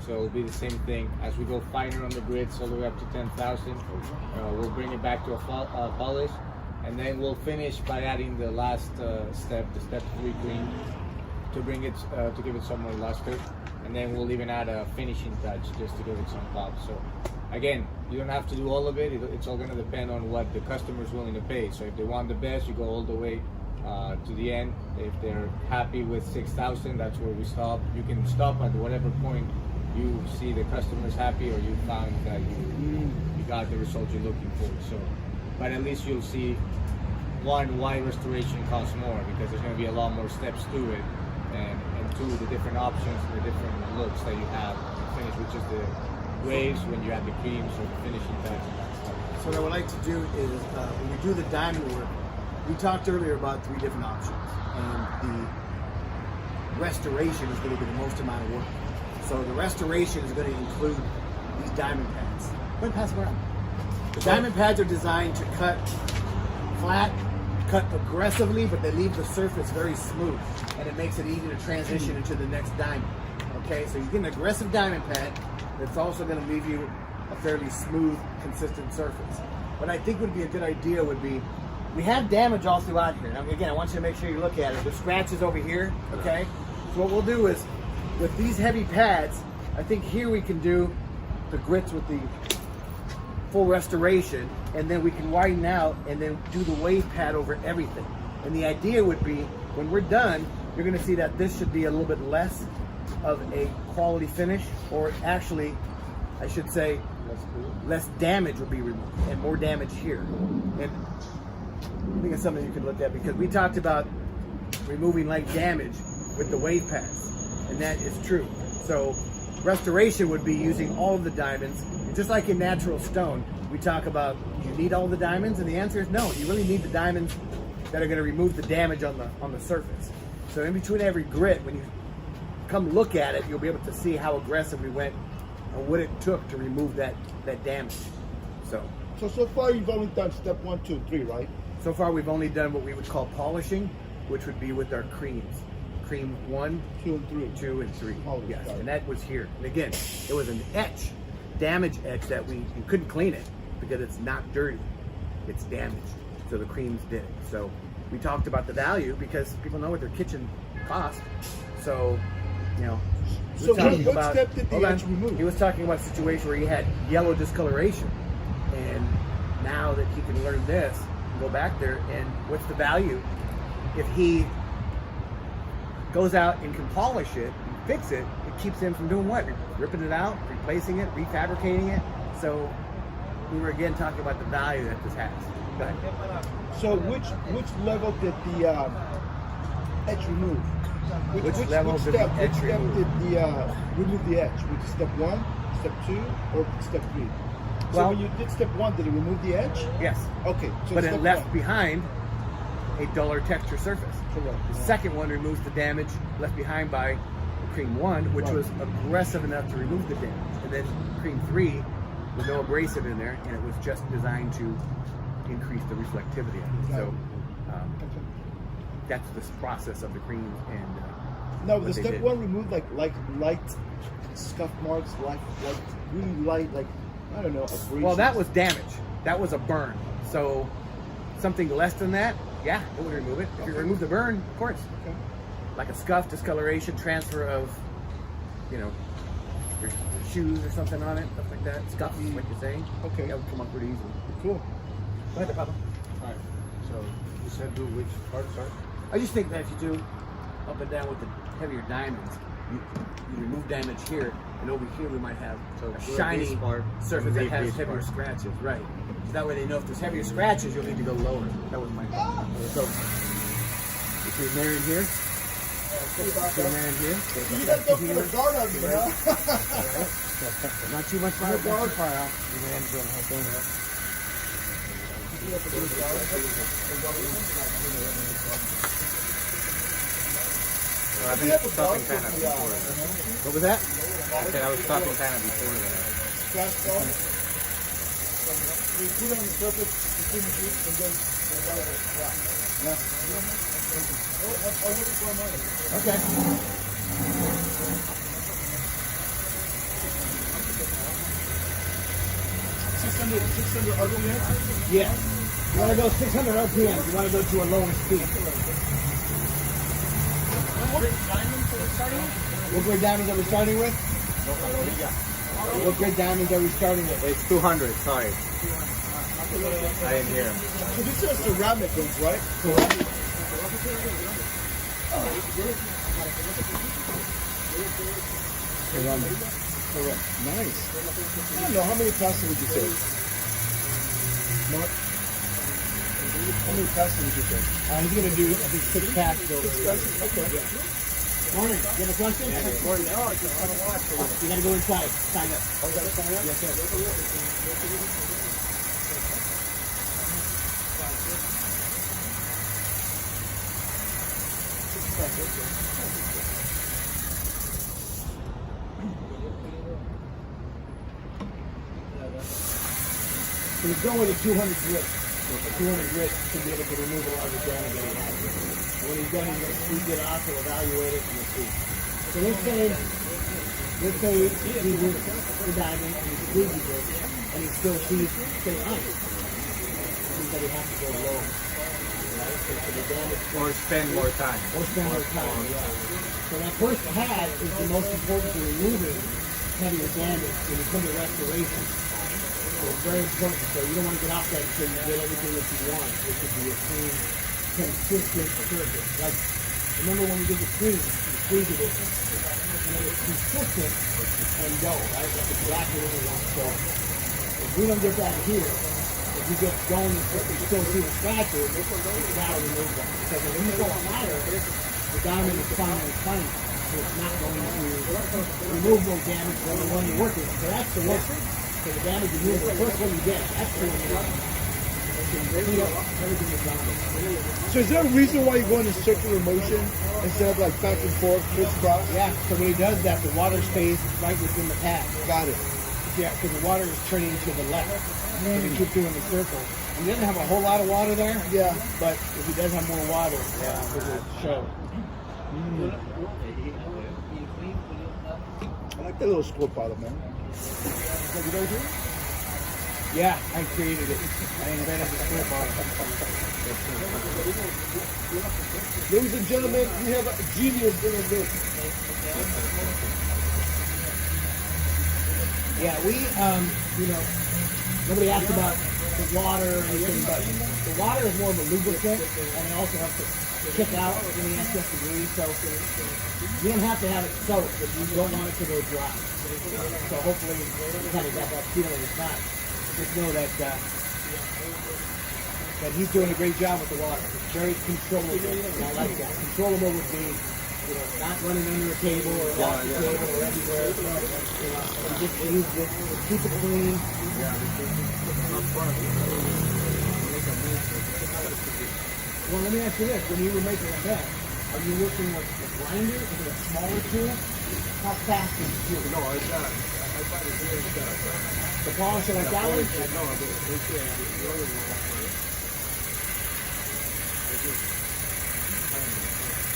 So it'll be the same thing as we go finer on the grids all the way up to 10,000. We'll bring it back to a polish, and then we'll finish by adding the last step, the step 3 cream, to bring it to give it some more luster, and then we'll even add a finishing touch just to give it some pop. So again, you don't have to do all of it. It's all going to depend on what the customer is willing to pay. So if they want the best, you go all the way to the end. If they're happy with 6,000, that's where we stop. You can stop at whatever point you see the customer's happy, or you found that you got the result you're looking for. So, but at least you'll see, one, why restoration costs more, because there's going to be a lot more steps to it, and two, the different options, the different looks that you have to finish, which is the waves when you add the creams or the finishing touch. So what I would like to do is, when we do the diamond work, we talked earlier about 3 different options, and the restoration is going to be the most amount of work. So the restoration is going to include these diamond pads. Go ahead, pass them around. The diamond pads are designed to cut flat, cut aggressively, but they leave the surface very smooth, and it makes it easy to transition into the next diamond. Okay, so you get an aggressive diamond pad that's also going to leave you a fairly smooth, consistent surface. What I think would be a good idea would be, we have damage all throughout here. Now, again, I want you to make sure you look at it. The scratches over here, okay? So what we'll do is, with these heavy pads, I think here we can do the grits with the full restoration, and then we can widen out and then do the wave pad over everything. And the idea would be, when we're done, you're going to see that this should be a little bit less of a quality finish, or actually, I should say, less damage will be removed and more damage here. And I think it's something you could look at, because we talked about removing light damage with the wave pads, and that is true. So restoration would be using all of the diamonds. And just like in natural stone, we talk about, do you need all the diamonds? And the answer is no. You really need the diamonds that are going to remove the damage on the surface. So in between every grit, when you come look at it, you'll be able to see how aggressive we went and what it took to remove that damage. So far you've only done step 1, 2, 3, right? So far we've only done what we would call polishing, which would be with our creams. Cream 1, 2 and 3. 2, and 3. Oh, Yes, got it. and that was here. And again, it was an etch, damage etch that we couldn't clean it because it's not dirty. It's damaged. So the creams did it. So we talked about the value because people know what their kitchen cost. So, you know. he was So talking what step did the hold on. etch remove? He was talking about a situation where he had yellow discoloration. And now that he can learn this, go back there, and what's the value? If he goes out and can polish it and fix it, it keeps him from doing what? Ripping it out, replacing it, refabricating it. So we were again talking about the value that this has. Go ahead. So which level did the etch remove? Which level did the step, etch which step remove? did the remove the etch? Was it step 1, step 2, or step 3? So Well- when you did step 1, did it remove the etch? Yes, Okay, so but step it left 1. behind a duller texture surface. Correct. The second one removes the damage left behind by Cream 1, which Right. was aggressive enough to remove the damage. And then Cream 3 with no abrasive in there, and it was just designed to increase the reflectivity of it. So Okay. that's this process of the creams. And Now, what the they step did. 1 removed like light scuff marks, like really light, like I don't know, abrasions. Well, that was damage. That was a burn. So something less than that, yeah, it would remove it. If you Okay. remove the burn, of course. Okay. Like a scuff, discoloration, transfer of, you know, your shoes or something on it, stuff like that. Scuff, like you're saying. Okay. That would come up pretty easily. Cool. Go ahead, Papa. Alright, so you said do which part, sorry? I just think that if you do up and down with the heavier diamonds, you remove damage here, and over here we might have So a do a shiny base part, surface and that leave has base heavier part. scratches, right? So that way they know if there's heavier scratches, you'll need to go lower. That was my thought. So between there and here, between there and here, You guys don't put a guard on me, huh? not too much far, not too far out. Your hands don't have to. So I've been stopping kind of before that. What was that? I said I was stopping kind of before that. Flash ball. You put it on the surface, you finish it, and then yeah. I'll look for a moment. Okay. 600 RPM? Yeah. You want to go 600 RPM. You want to go to a lower speed. What grade diamonds are we starting with? What grade diamonds are we starting with? It's 200, sorry. I didn't hear him. So this is ceramic ones, right? Ceramic. Correct. Nice. I don't know, how many passes would you take? Mark? How many passes would you take? He's going to do, I think, 6 passes over. Okay. Morning. You have a question? Morning. Oh, I just want to watch. You got to go inside. Sign up. Oh, you got to sign up? Yes, sir. So he's going with a 200 grit. So a 200 grit to be able to remove a lot of the damage that he has. And when he's done, he's going to squeeze it off, he'll evaluate it, and we'll see. So let's say he was the diamond and he squeezes it, and he still sees stay on it. Means that he has to go low. Right? So for the damage Or spend more time. or spend more time, yeah. So that first pad is the most important to removing heavier damage when you come to restoration. So it's very important. So you don't want to get off that until you get everything that you want, which would be a clean, consistent surface. Like, remember when we did the cream, you squeeze it, and it's consistent and dull, right? Like exactly what we want. So if we don't get that here, if you get going and you still see the scratches, it's got to remove them. Because when you go higher, the diamond is fine and fine. So it's not going to remove no damage from the one you're working with. So that's the worst. So the damage you move, the first one you get, that's the one you want. Clean up everything is down. So is there a reason why you're going in circular motion instead of like back and forth, crisscross? Yeah, so when he does that, the water stays right within the pad. Got it. Yeah, because the water is turning to the left. If you keep doing the circle, He doesn't have a whole lot of water there, Yeah. but if he does have more water, it will show. I like that little squirt bottle, man. Is that a good idea? Yeah, I created it. I invented the squirt bottle. Ladies and gentlemen, we have a genius doing this. Yeah, we, nobody asked about the water or anything, but the water is more of a lubricant, and it also helps to kick out any excess debris, so you don't have to have it soaked if you don't want it to go dry. So hopefully you kind of got that feeling. It's not. Just know that that he's doing a great job with the water. It's very controllable, and I like that. Controllable would be, not running under a table or off the table or everywhere. You just use it, keep it clean. Well, let me ask you this: when you were making a bed, are you working with a grinder? Is it a smaller tool? How fast is the tool? No, I got it here. The polisher like that one? No, it's the other one.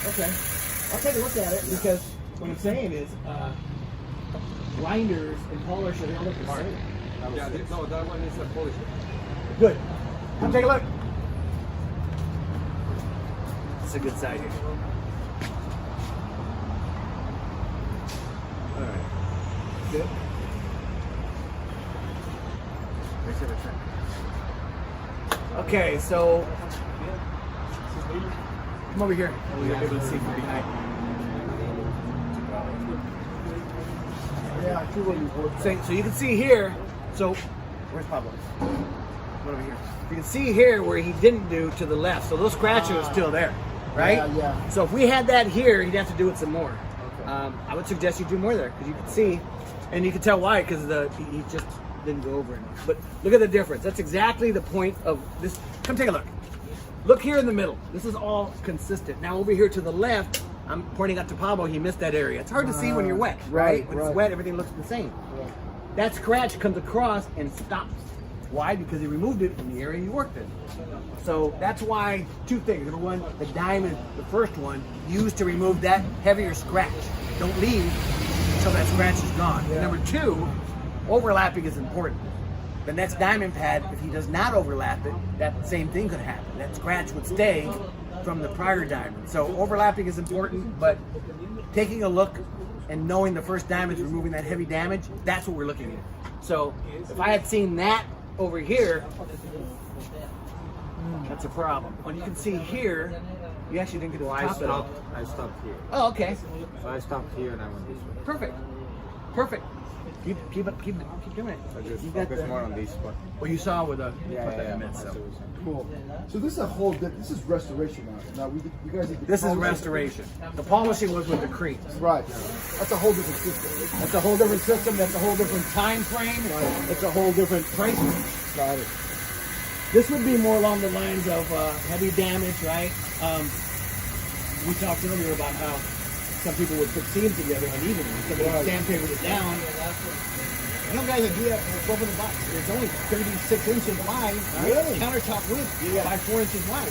Okay. I'll take a look at it because what I'm saying is grinders and polishers they all look the same. Yeah, no, that one is a polisher. Good. Come take a look. It's a good side here. All right. Good. Okay, so come over here. We'll be able to see from behind. Yeah, I see where you work. So you can see here. So where's Pablo? Come over here. You can see here where he didn't do to the left. So those scratches are still there, right? Yeah. So if we had that here, he'd have to do it some more. I would suggest you do more there because you can see, and you can tell why because he just didn't go over enough. But look at the difference. That's exactly the point of this. Come take a look. Look here in the middle. This is all consistent. Now over here to the left, I'm pointing out to Pablo. He missed that area. It's hard to see when you're wet, right? When it's wet, everything looks the same. Right. That scratch comes across and stops. Why? Because he removed it from the area you worked in. So that's why two things. Number one, the diamond, the first one, used to remove that heavier scratch. Don't leave until that scratch is gone. And number two, overlapping is important. The next diamond pad, if he does not overlap it, that same thing could happen. That scratch would stay from the prior diamond. So overlapping is important, but taking a look and knowing the first diamond is removing that heavy damage, that's what we're looking at. So if I had seen that over here, that's a problem. When you can see here, you actually didn't get to the top at all. I stopped here. Oh, okay. So I stopped here and I went this way. Perfect. Perfect. Keep doing it. I just You got focus the- more on this spot. Well, you saw with the Yeah. missed, so. Cool. So this is a whole. This is restoration now. Now you guys. Need to This is polish it. restoration. The polishing was with the creams. Right. That's a whole different system. That's a whole different system. That's a whole different time frame. It's a whole different price range. Got it. This would be more along the lines of heavy damage, right? We talked earlier about how some people would put seams together unevenly. Somebody sandpapered it down. You know, guys that do that for $1200. It's only 36 inches wide. Right? Really? Countertop width by 4 inches wide.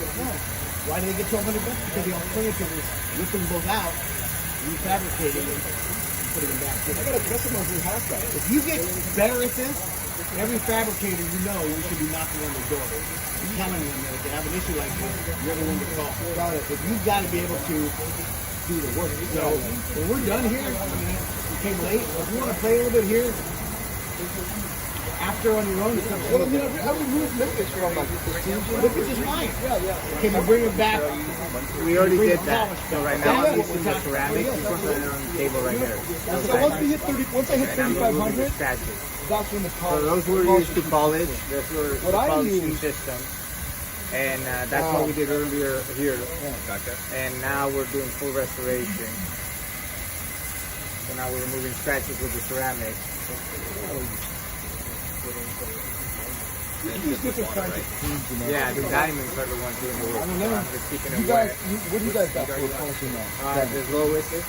Why do they get $1200? Because the alternative is ripping them both out, refabricating them, and putting them back. I got a customer who has that. If you get better at this, every fabricator you know you should be knocking on the door. I'm telling them that if they have an issue like this, you're the one to call. Got it. But you've got to be able to do the work. So when we're done here, I mean, we came late. If you want to play a little bit here, after on your own, it's up to Well, you. how do we move this from like 15 to Look at this line. Can we bring it back? We already Bring did it that. polished. So right Yeah, now I'm we're using the talking- ceramic. I'm putting it on the table right there. So once we hit 30, once I hit And I'm removing 3,500, the scratches. that's when the So polish. those were used to polish. Those were What the I polishing use- system. And that's what we did earlier here. And now we're doing full restoration. So now we're removing scratches with the ceramic. These different kinds of creams, you know. Yeah, the diamonds are the ones doing the work. I don't know. I'm just keeping You it guys, wet. what do you guys got for polishing now? The lowest is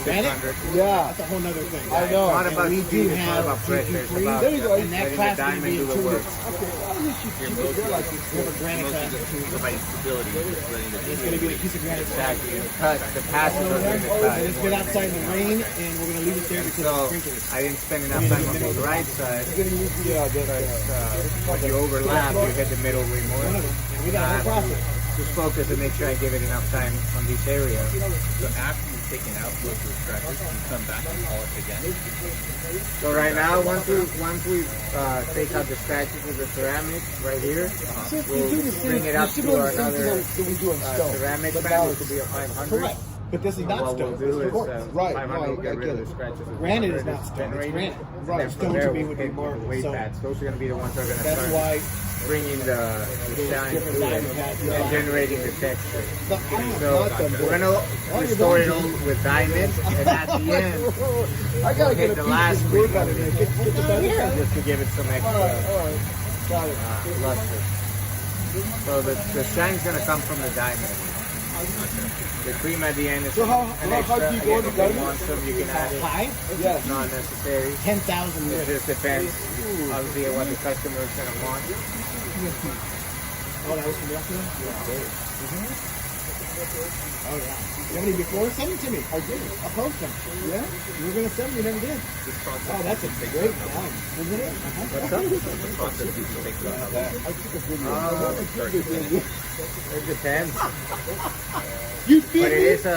Granite? 600. Yeah, That's a whole nother thing. I know. It's not about we speed, do it's not have about pressure. It's GP3. about There you go. And that letting the class can diamond be do the intuitive. work. okay. Well, at least you're like this. We have a granite class intuitive. providing stability, just letting the It's going to be a piece of granite. Exactly. The cut, the passes are doing the Oh, cut. let's get outside in the rain, and we're going to leave it there because of So the sprinklers. I didn't spend enough time on the right side. You're gonna use When you overlap, you hit the middle way more. One of them. And we got a whole process. Just focus and make sure I give it enough time on these areas. So after you've taken out most of the scratches, you come back and polish again. So right now, once we take out the scratches with the ceramic right here, we'll bring it up to another that we do in stone. ceramic The pan, balance. which will be a 500. Correct. But this is And not what stone. we'll do is Right, 500 right, will get I rid get of it. the scratches. with Granite is 100, not stone, it's generated. granite. And Right, then stone from to there, me we'll would be hit more the weight so- pads. Those are going to be the ones that are going to That's start why bringing the shine different to it diamond pads, yeah. and generating the texture. The, So we're going to restore it all with diamonds, and at the end, I gotta hit get a the piece last of three work out of there. Get the better. just to give it some extra All right. Got it. luster. So the shine's going to come from the diamond. The cream at the end is So how an high extra. do you go Again, to if diamond? you want some, you can add it. high, Yes. Not necessary. 10,000 It years. just depends, obviously, on what the customer is going to want. Oh, that was from yesterday? Oh, yeah. You have any before? Send them to me. I did. I'll post them. Yeah? You were going to send them, you never did. Oh, that's a great design, isn't it? The process usually takes about how long? I took a video. It depends. You feed But me? it is a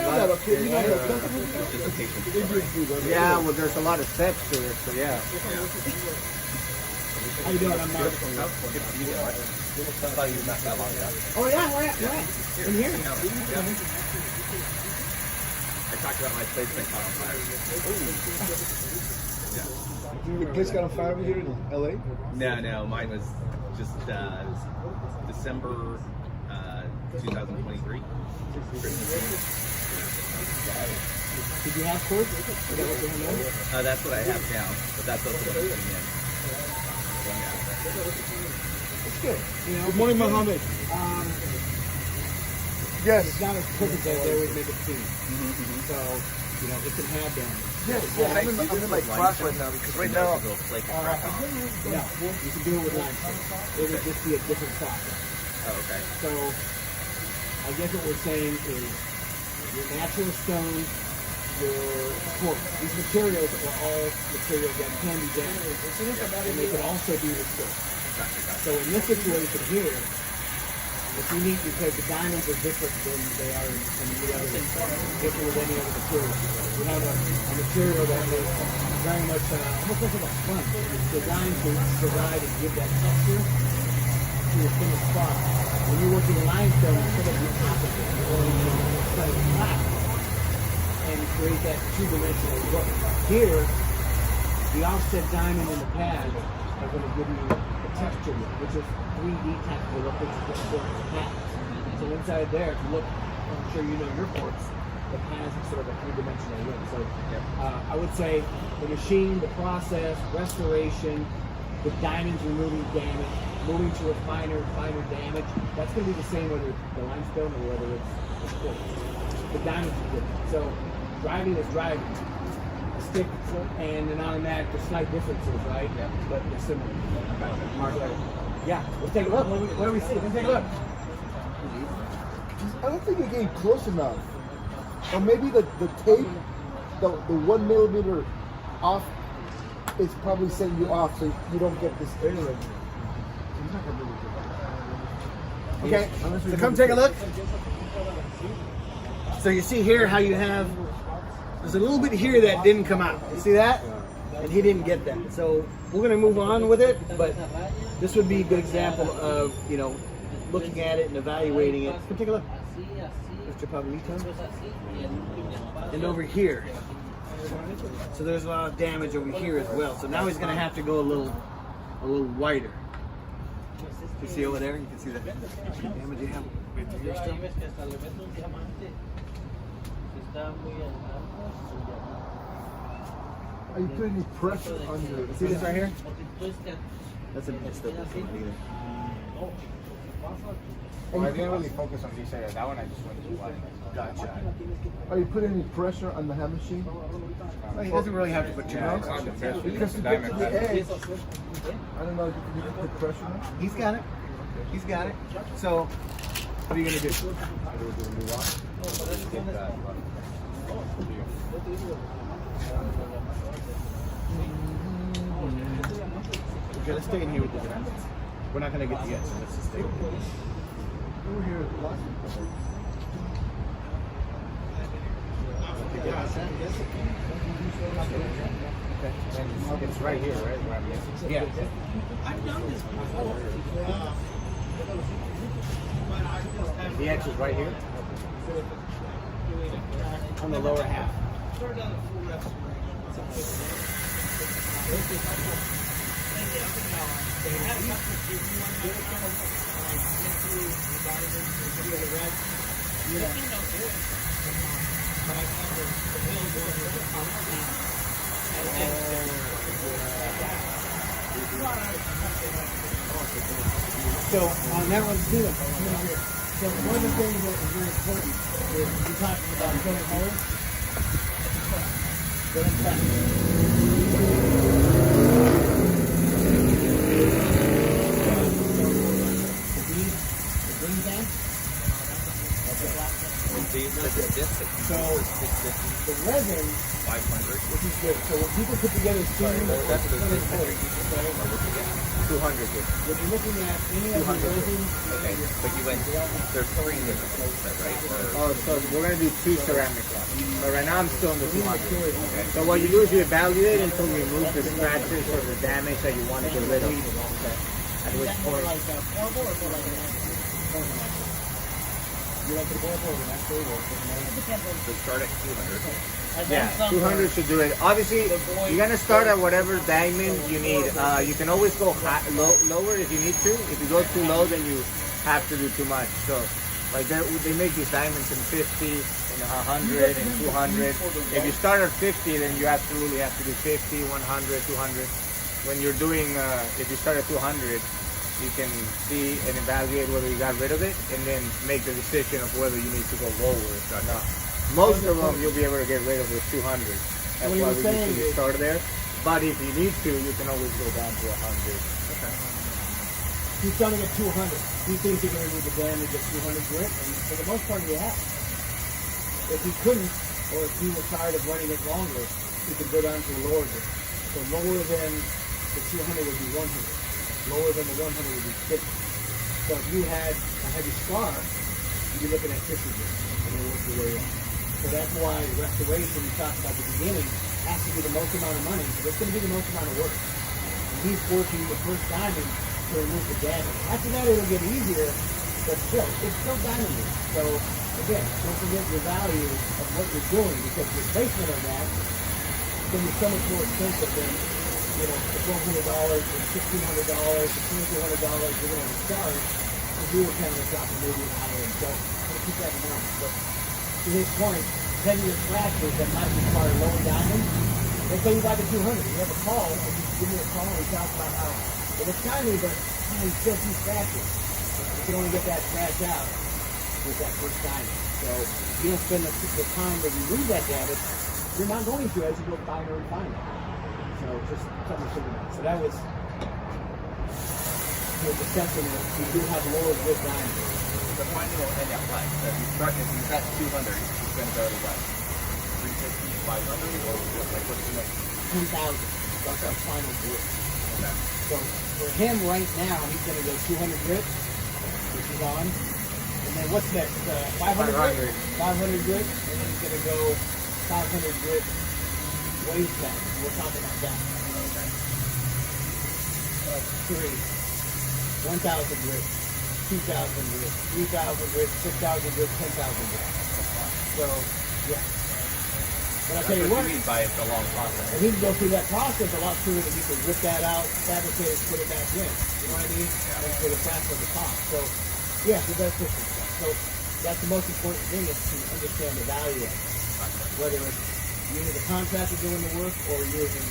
lot. Okay, you know, It's, Just a patient. yeah, well, there's a lot of steps to it, so yeah. How you doing? I'm Mark. That's how you not that long ago. Oh, yeah, where at? In here? I talked about my place that caught on fire. The place got on fire over here in LA? No, mine was just December 2023. Did you have course? Is that what you're doing? That's what I have now, but that's also what I'm putting in. So, yeah. It's good. You know, Good morning, Mohammed. Yes. it's not as perfect as they always make it seem. So, you know, it can have them. Yes. I'm in my class right now because right now. No, you can do it with limestone. It would just be a different process. Oh, okay. So, I guess what we're saying is your natural stone, your quartz. These materials are all materials that can be damaged. And they can also be restored. So in this situation here, it's unique because the diamonds are different than they are in the other, different with any other material. We have a material that is very much, almost like a sponge. It's designed to survive and give that texture to your finished product. When you're working in limestone, it's sort of the opposite. You're going to cut it flat and create that two-dimensional look. Here, the offset diamond and the pad are going to give you a texture look, which is 3D technical look, which is what quartz has. So inside there, if you look, I'm sure you know your quartz, the pad is sort of a three-dimensional look. So I would say the machine, the process, restoration, the diamonds removing damage, moving to a finer damage, that's going to be the same whether it's the limestone or whether it's quartz. The diamonds are different. So driving is driving. A stick and an automatic, there's slight differences, right? Yeah. But they're similar. Yeah, let's take a look. What do we see? Let's take a look. I don't think you're getting close enough. Or maybe the tape, the 1 millimeter off is probably setting you off so you don't get this area. Okay, so come take a look. So you see here how you have, there's a little bit here that didn't come out. You see that? And he didn't get that. So we're going to move on with it, but this would be a good example of, you know, looking at it and evaluating it. Come take a look. Mr. Pablito. And over here. So there's a lot of damage over here as well. So now he's going to have to go a little wider. You see over there? You can see the damage you have right through here still. Are you putting any pressure on your? See this right here? That's a either. Well, I didn't really focus on this area. That one I just went to one. Gotcha. Are you putting any pressure on the hand machine? Well, he doesn't really have to put too Yeah, much it's not the pressure. best. Because to get to the edge, I don't know if you can put pressure on it. He's got it. He's got it. So, what are you gonna do? Okay, let's stay in here with the guns. We're not gonna get the edge, so let's just stay with it. Over here last week. And it's right here, right? Where I'm missing. Yeah. I've done this before. But I just have The edge is right here. On the lower half. never done a full restoration. So on that one, Steven, so one of the things that is very important is we talked about filling holes. Go inside. The green band. So the resin, 500. which is good. So when people put together steering, that's the filling difference. holes, 200 here. when you're looking at any of the resins, Okay, but you went, there's 3 different ones, right? Oh, Or, so we're gonna do 2 ceramic lots. But right now I'm still in the 200. So what you do is you evaluate until you remove the scratches or the damage that you want to get rid of. At which point, portable or more like a natural? You like the portable or the natural or the so start at 200. yeah, 200 should do it. Obviously, you're gonna start at whatever diamond you need. You can always go lower if you need to. If you go too low, then you have to do too much. So, like they make these diamonds in 50, and 100, and 200. If you start at 50, then you absolutely have to do 50, 100, 200. When you're doing, if you start at 200, you can see and evaluate whether you got rid of it, and then make the decision of whether you need to go lower or not. Most of them you'll be able to get rid of with 200. That's why we usually start there. But if you need to, you can always go down to 100. He's starting at 200. He thinks he can remove the damage at 200 grit, and for the most part, he has. If he couldn't, or if he was tired of running it longer, he could go down to a lower grit. So lower than the 200 would be 100. Lower than the 100 would be 50. So if you had a heavy scar, you'd be looking at 50 grit, and you'll work your way up. So that's why restoration, we talked about at the beginning, has to be the most amount of money, because it's going to be the most amount of work. And he's working the first diamond to remove the damage. After that, it'll get easier, but still, it's still diamond work. So again, don't forget your value of what you're doing, because the replacement of that is going to be so much more expensive than, you know, the $1,200, the $1,600, the $2,200 you're going to charge. If you were kind of dropping maybe an hour and so keep that in mind. But to his point, heavier scratches that might require lower diamonds. Let's say you buy the 200, you have a call, and you give me a call and we talk about how it looks shiny, but you still see scratches. You can only get that scratch out with that first diamond. So if you don't spend the time to remove that damage, you're not going to as you go finer and finer. So just something to think about. So that was the discussion that we do have lower grit diamonds. The final will end at what? So if you got 200, it's going to go to what? 350, 500, or like what's the next? 10,000. That's our final grit. Okay. So for him right now, he's going to go 200 grit, which is on. And then what's next? 500 grit? 500 grit. And then he's going to go 500 grit wave back. We'll talk about that. Okay. 1,000 grit, 2,000 grit, 3,000 grit, 6,000 grit, 10,000 grit. So, yeah. But I tell you what, you mean by it's a long process. and he can go through that process a lot sooner than he can rip that out, fabricate it, put it back in. You know what I mean? And for the fraction of the cost. So, yeah, he does different stuff. So, that's the most important thing is to understand the value of it. Whether it's you're the contractor doing the work or you're the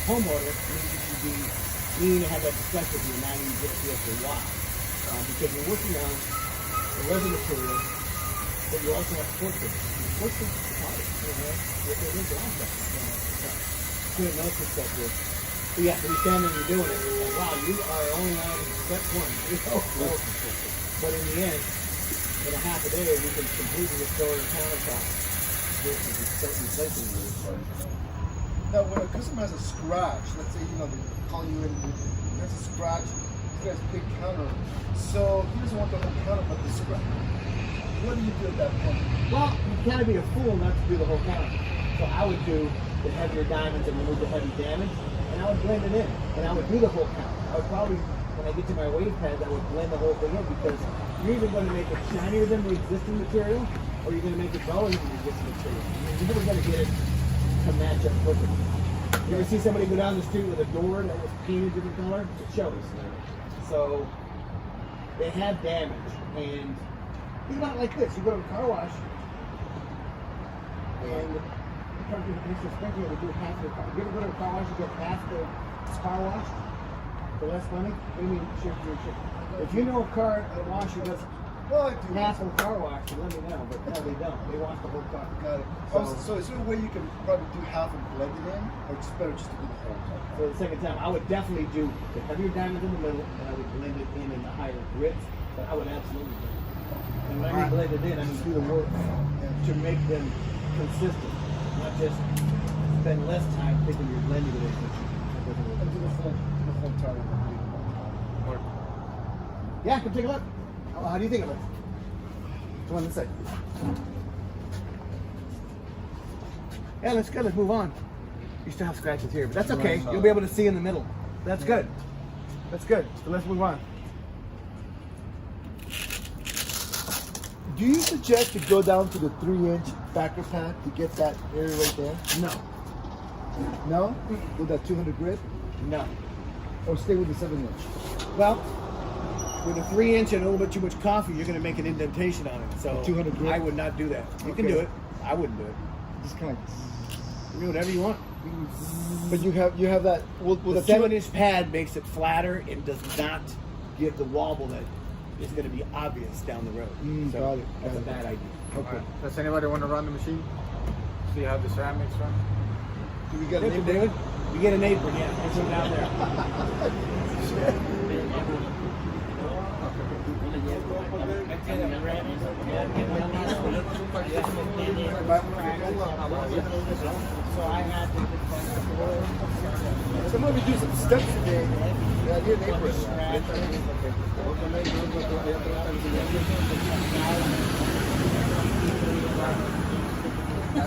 homeowner, you need to be You need to have that discussion with you, now you get a feel for why. Because you're working on a resin material, but you also have portraits. Portraits is hard. What they look like. To another perspective. So yeah, when you stand there and you're doing it, it's like, wow, you are only on step one. But in the end, in a half a day, we can completely restore the countertop versus replacing it. Now, when a customer has a scratch, let's say, they're calling you in, there's a scratch, he has a big counter, so he doesn't want the whole counter, but the scratch. What do you do at that point? Well, you can't be a fool not to do the whole counter. So I would do the heavier diamonds and remove the heavy damage, and I would blend it in, and I would do the whole counter. I would probably, when I get to my wave pads, I would blend the whole thing in, because you're either going to make it shinier than the existing material, or you're going to make it duller than the existing material. You're never going to get it to match up perfectly. You ever see somebody go down the street with a door that was painted a different color? It shows. So they have damage, and think about it like this: you go to a car wash, and the car makes a sprinkler to do half the car. You ever go to a car wash and get half the car wash for less money? What do you mean, shift? If you know a car wash who does half of the car wash, then let me know. But no, they don't. They wash the whole car. Got it. So is there a way you can probably do half and blend it in, or it's better just to do the whole car? So the second time, I would definitely do the heavier diamonds in the middle, and I would blend it in the higher grits. But I would absolutely blend it. And when I mean blend it in, I mean do the work to make them consistent, not just spend less time thinking you're blending it in. And do the full entire thing. Yeah, come take a look. How do you think of it? Come on, let's say. Yeah, let's go. Let's move on. You still have scratches here, but that's okay. You'll be able to see in the middle. That's good. That's good. So let's move on. Do you suggest to go down to the 3-inch backer pad to get that area right there? No. No? With that 200 grit? No. Or stay with the 7-inch? Well, with a 3-inch and a little bit too much coffee, you're going to make an indentation on it. So 200 grit? I would not do that. You can do it. I wouldn't do it. Just kind of. You do whatever you want. But you have that. With The a 200 7-inch pad makes it flatter and does not give the wobble that is going to be obvious down the road. So got it. that's Got a it. bad idea. Okay. Does anybody want to run the machine? See how the ceramics run? Do we get an David, apron? David, you get an apron, yeah. There's one down there. So I had to Somebody do some steps today. Yeah, I need an apron.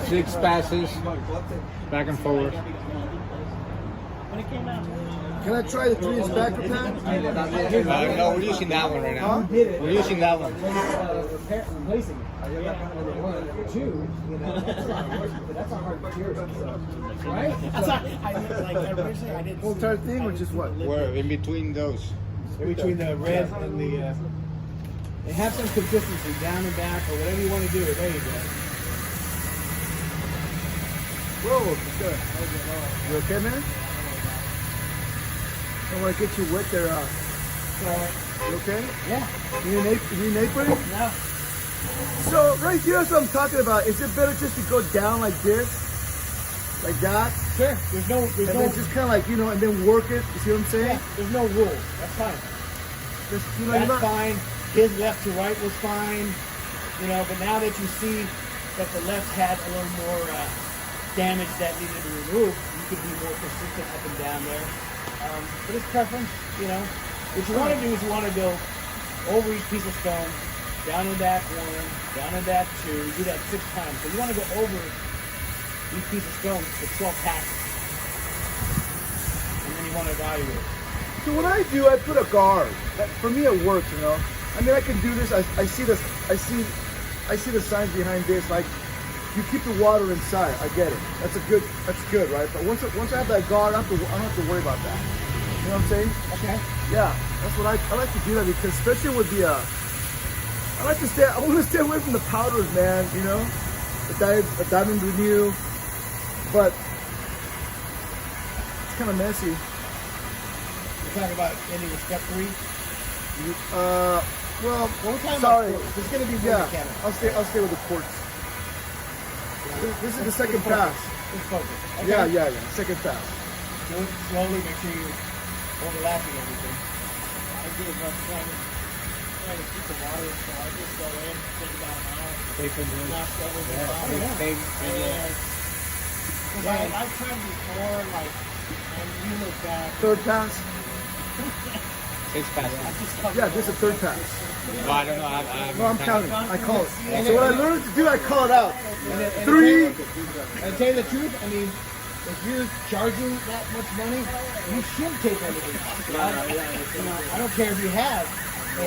Six passes, back and forward. When it came out, Can I try the 3-inch backer pad? No, we're using that one right now. did it. We're using that one. Replacing it. Two, that's a hard material. So, right? I didn't. Whole entire thing, or just what? We're in between those. Between the red and the, they have some consistency down and back or whatever you want to do. There you go. Whoa, it's good. You okay, man? I don't want to get you wet there. You okay? Yeah. You need an apron? No. So right here is what I'm talking about. Is it better just to go down like this? Like that? Sure. There's no, And then just kind of like, and then work it. You see what I'm saying? yeah, there's no rule. That's fine. Just, you're That's not, fine. His left to right was fine. But now that you see that the left had a little more damage that needed to be removed, you could be more consistent up and down there. But it's preference, What you want to do is you want to go over each piece of stone, down in that 1, down in that 2. You do that 6 times. So you want to go over each piece of stone for 12 passes. And then you want to evaluate. so what I do, I put a guard. For me, it works, I mean, I can do this. I see this. I see the signs behind this. Like, you keep the water inside. I get it. That's good, right? But once I have that guard, I don't have to worry about that. You know what I'm saying? Okay. Yeah, that's what I like to do that, because especially with the I want to stay away from the powders, man. The diamond renew, but it's kind of messy. talking about ending with step 3? Well, Well, we're talking sorry. about quarters. It's going to be more Yeah, mechanical. I'll stay with the quartz. This is the second pass. Just focus. Okay. Yeah. Second pass. Do it slowly. Make sure you're overlapping everything. I give up trying to keep the water, so I just go in, take it down an hour, knock everything out. Because I've tried before, like, and you look back. Third pass. Six passes. I just come Yeah, this is a third pass. No, I don't know. No, I'm counting. I call it. So what I learned to do, I call it out. And 3. And to tell you the truth, I mean, if you're charging that much money, you should take everything off. You know, I don't care if you have an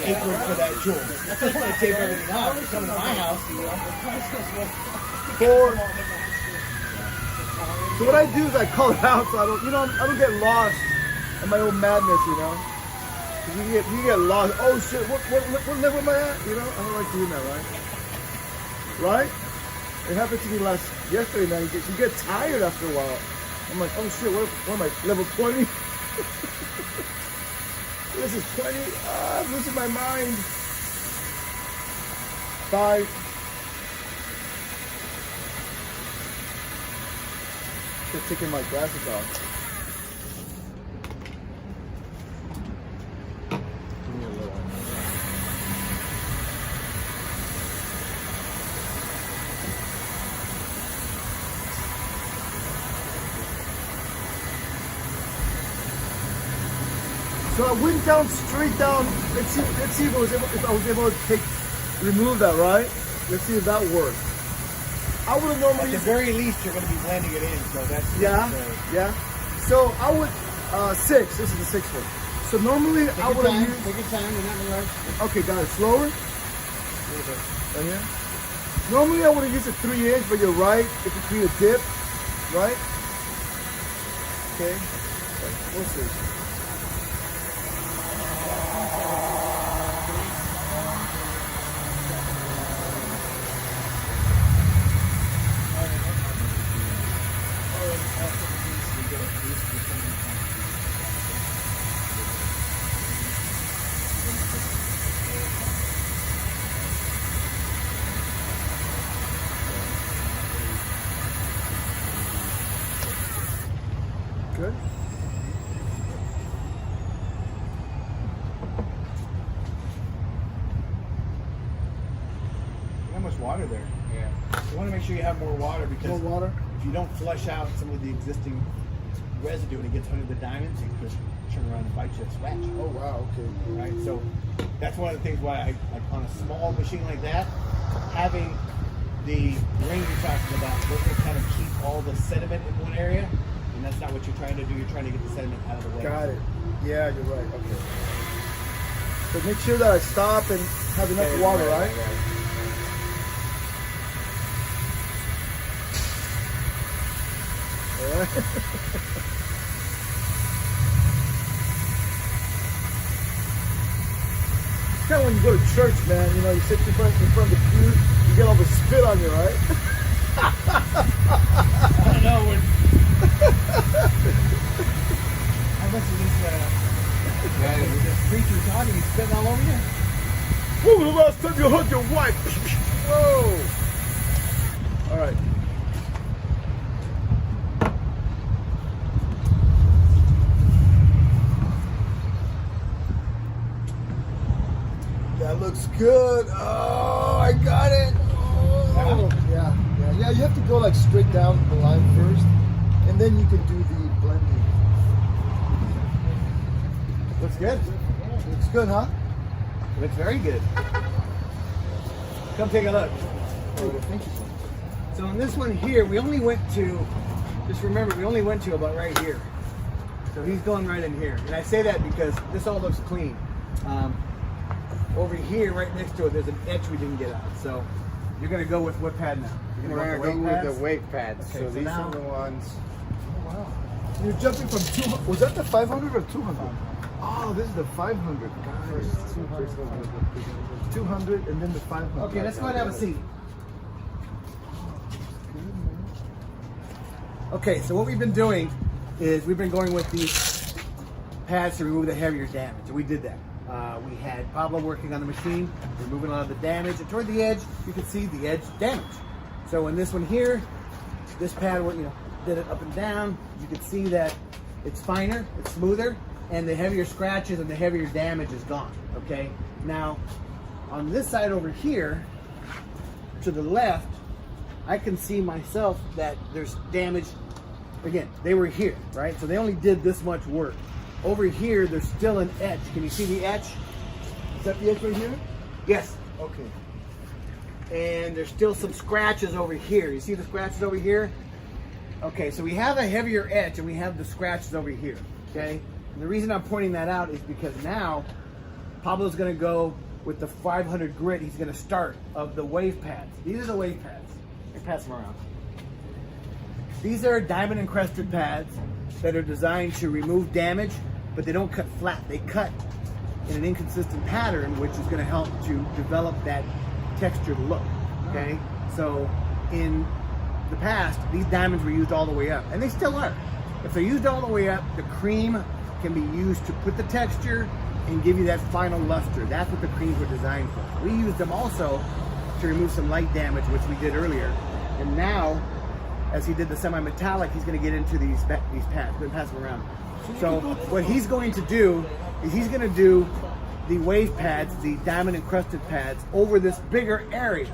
acre for that jewel. I just want to take everything off. You're coming to my house, you know. 4. So what I do is I call it out, so I don't get lost in my own madness, you know. 'Cause you get lost. Oh shit, what level am I at? You know, I don't like doing that, right? It happened to me yesterday, man. You get tired after a while. I'm like, oh shit, what am I, level 20? This is 20. I'm losing my mind. 5. Just taking my glasses off. So I went down straight down. Let's see if I was able to remove that, right? Let's see if that works. I would have At normally the very least, you're going to be blending it in, so that's yeah. So I would 6. This is the 6th one. So normally I would have used. Take your time. You're not in a rush. Okay, got it. Slower. Right here. Normally I would have used a 3-inch, but you're right. If it's be a dip, right? Okay. We'll see. Good. How much water there? Yeah. You want to make sure you have more water because More water. if you don't flush out some of the existing residue and it gets under the diamonds, it could turn around and bite you and scratch. Oh wow. Okay. Right? So that's one of the things why on a small machine like that, having the ring you're talking about, we're going to kind of keep all the sediment in one area, and that's not what you're trying to do. You're trying to get the sediment out of the way. Got it. Yeah, you're right. Okay. So make sure that I stop and have enough water, right? All right. It's kind of when you go to church, man. You know, you sit in front of the pew, you get all the spit on you, right? I don't know. How much is this preacher talking? He's spitting all over you? When was the last time you hugged your wife? Whoa! All right. That looks good. Oh, I got it. Oh. Yeah. You have to go like straight down the line first, and then you can do the blending. Looks good. Looks good, huh? Looks very good. Come take a look. Oh, thank you. So on this one here, we only went to, just remember, we only went to about right here. So he's going right in here. And I say that because this all looks clean. Over here, right next to it, there's an edge we didn't get out. So you're going to go with what pad now? You're We're gonna gonna go with pads? the wave pads. Okay, so so these now- are the ones. Oh, wow. You're jumping from 200. Was that the 500 or 200? Oh, this is the 500. First 200 and then the 500. Okay, let's go ahead and have a seat. Okay, so what we've been doing is we've been going with these pads to remove the heavier damage, and we did that. We had Pablo working on the machine, removing a lot of the damage, and toward the edge, you can see the edge damage. So in this one here, this pad, did it up and down. You can see that it's finer, it's smoother, and the heavier scratches and the heavier damage is gone. Okay. Now, on this side over here, to the left, I can see myself that there's damage. Again, they were here, right? So they only did this much work. Over here, there's still an etch. Can you see the etch? Is that the edge right here? Yes. Okay. And there's still some scratches over here. You see the scratches over here? Okay, so we have a heavier etch and we have the scratches over here, okay? And the reason I'm pointing that out is because now Pablo's gonna go with the 500 grit. He's gonna start of the wave pads. These are the wave pads. Let me pass them around. These are diamond encrusted pads that are designed to remove damage, but they don't cut flat. They cut in an inconsistent pattern, which is going to help to develop that textured look. Okay, so in the past, these diamonds were used all the way up, and they still are. If they're used all the way up, the cream can be used to put the texture and give you that final luster. That's what the creams were designed for. We used them also to remove some light damage, which we did earlier, and now, as he did the semi-metallic, he's going to get into these pads. We're going to pass them around. So what he's going to do is he's going to do the wave pads, the diamond encrusted pads, over this bigger area.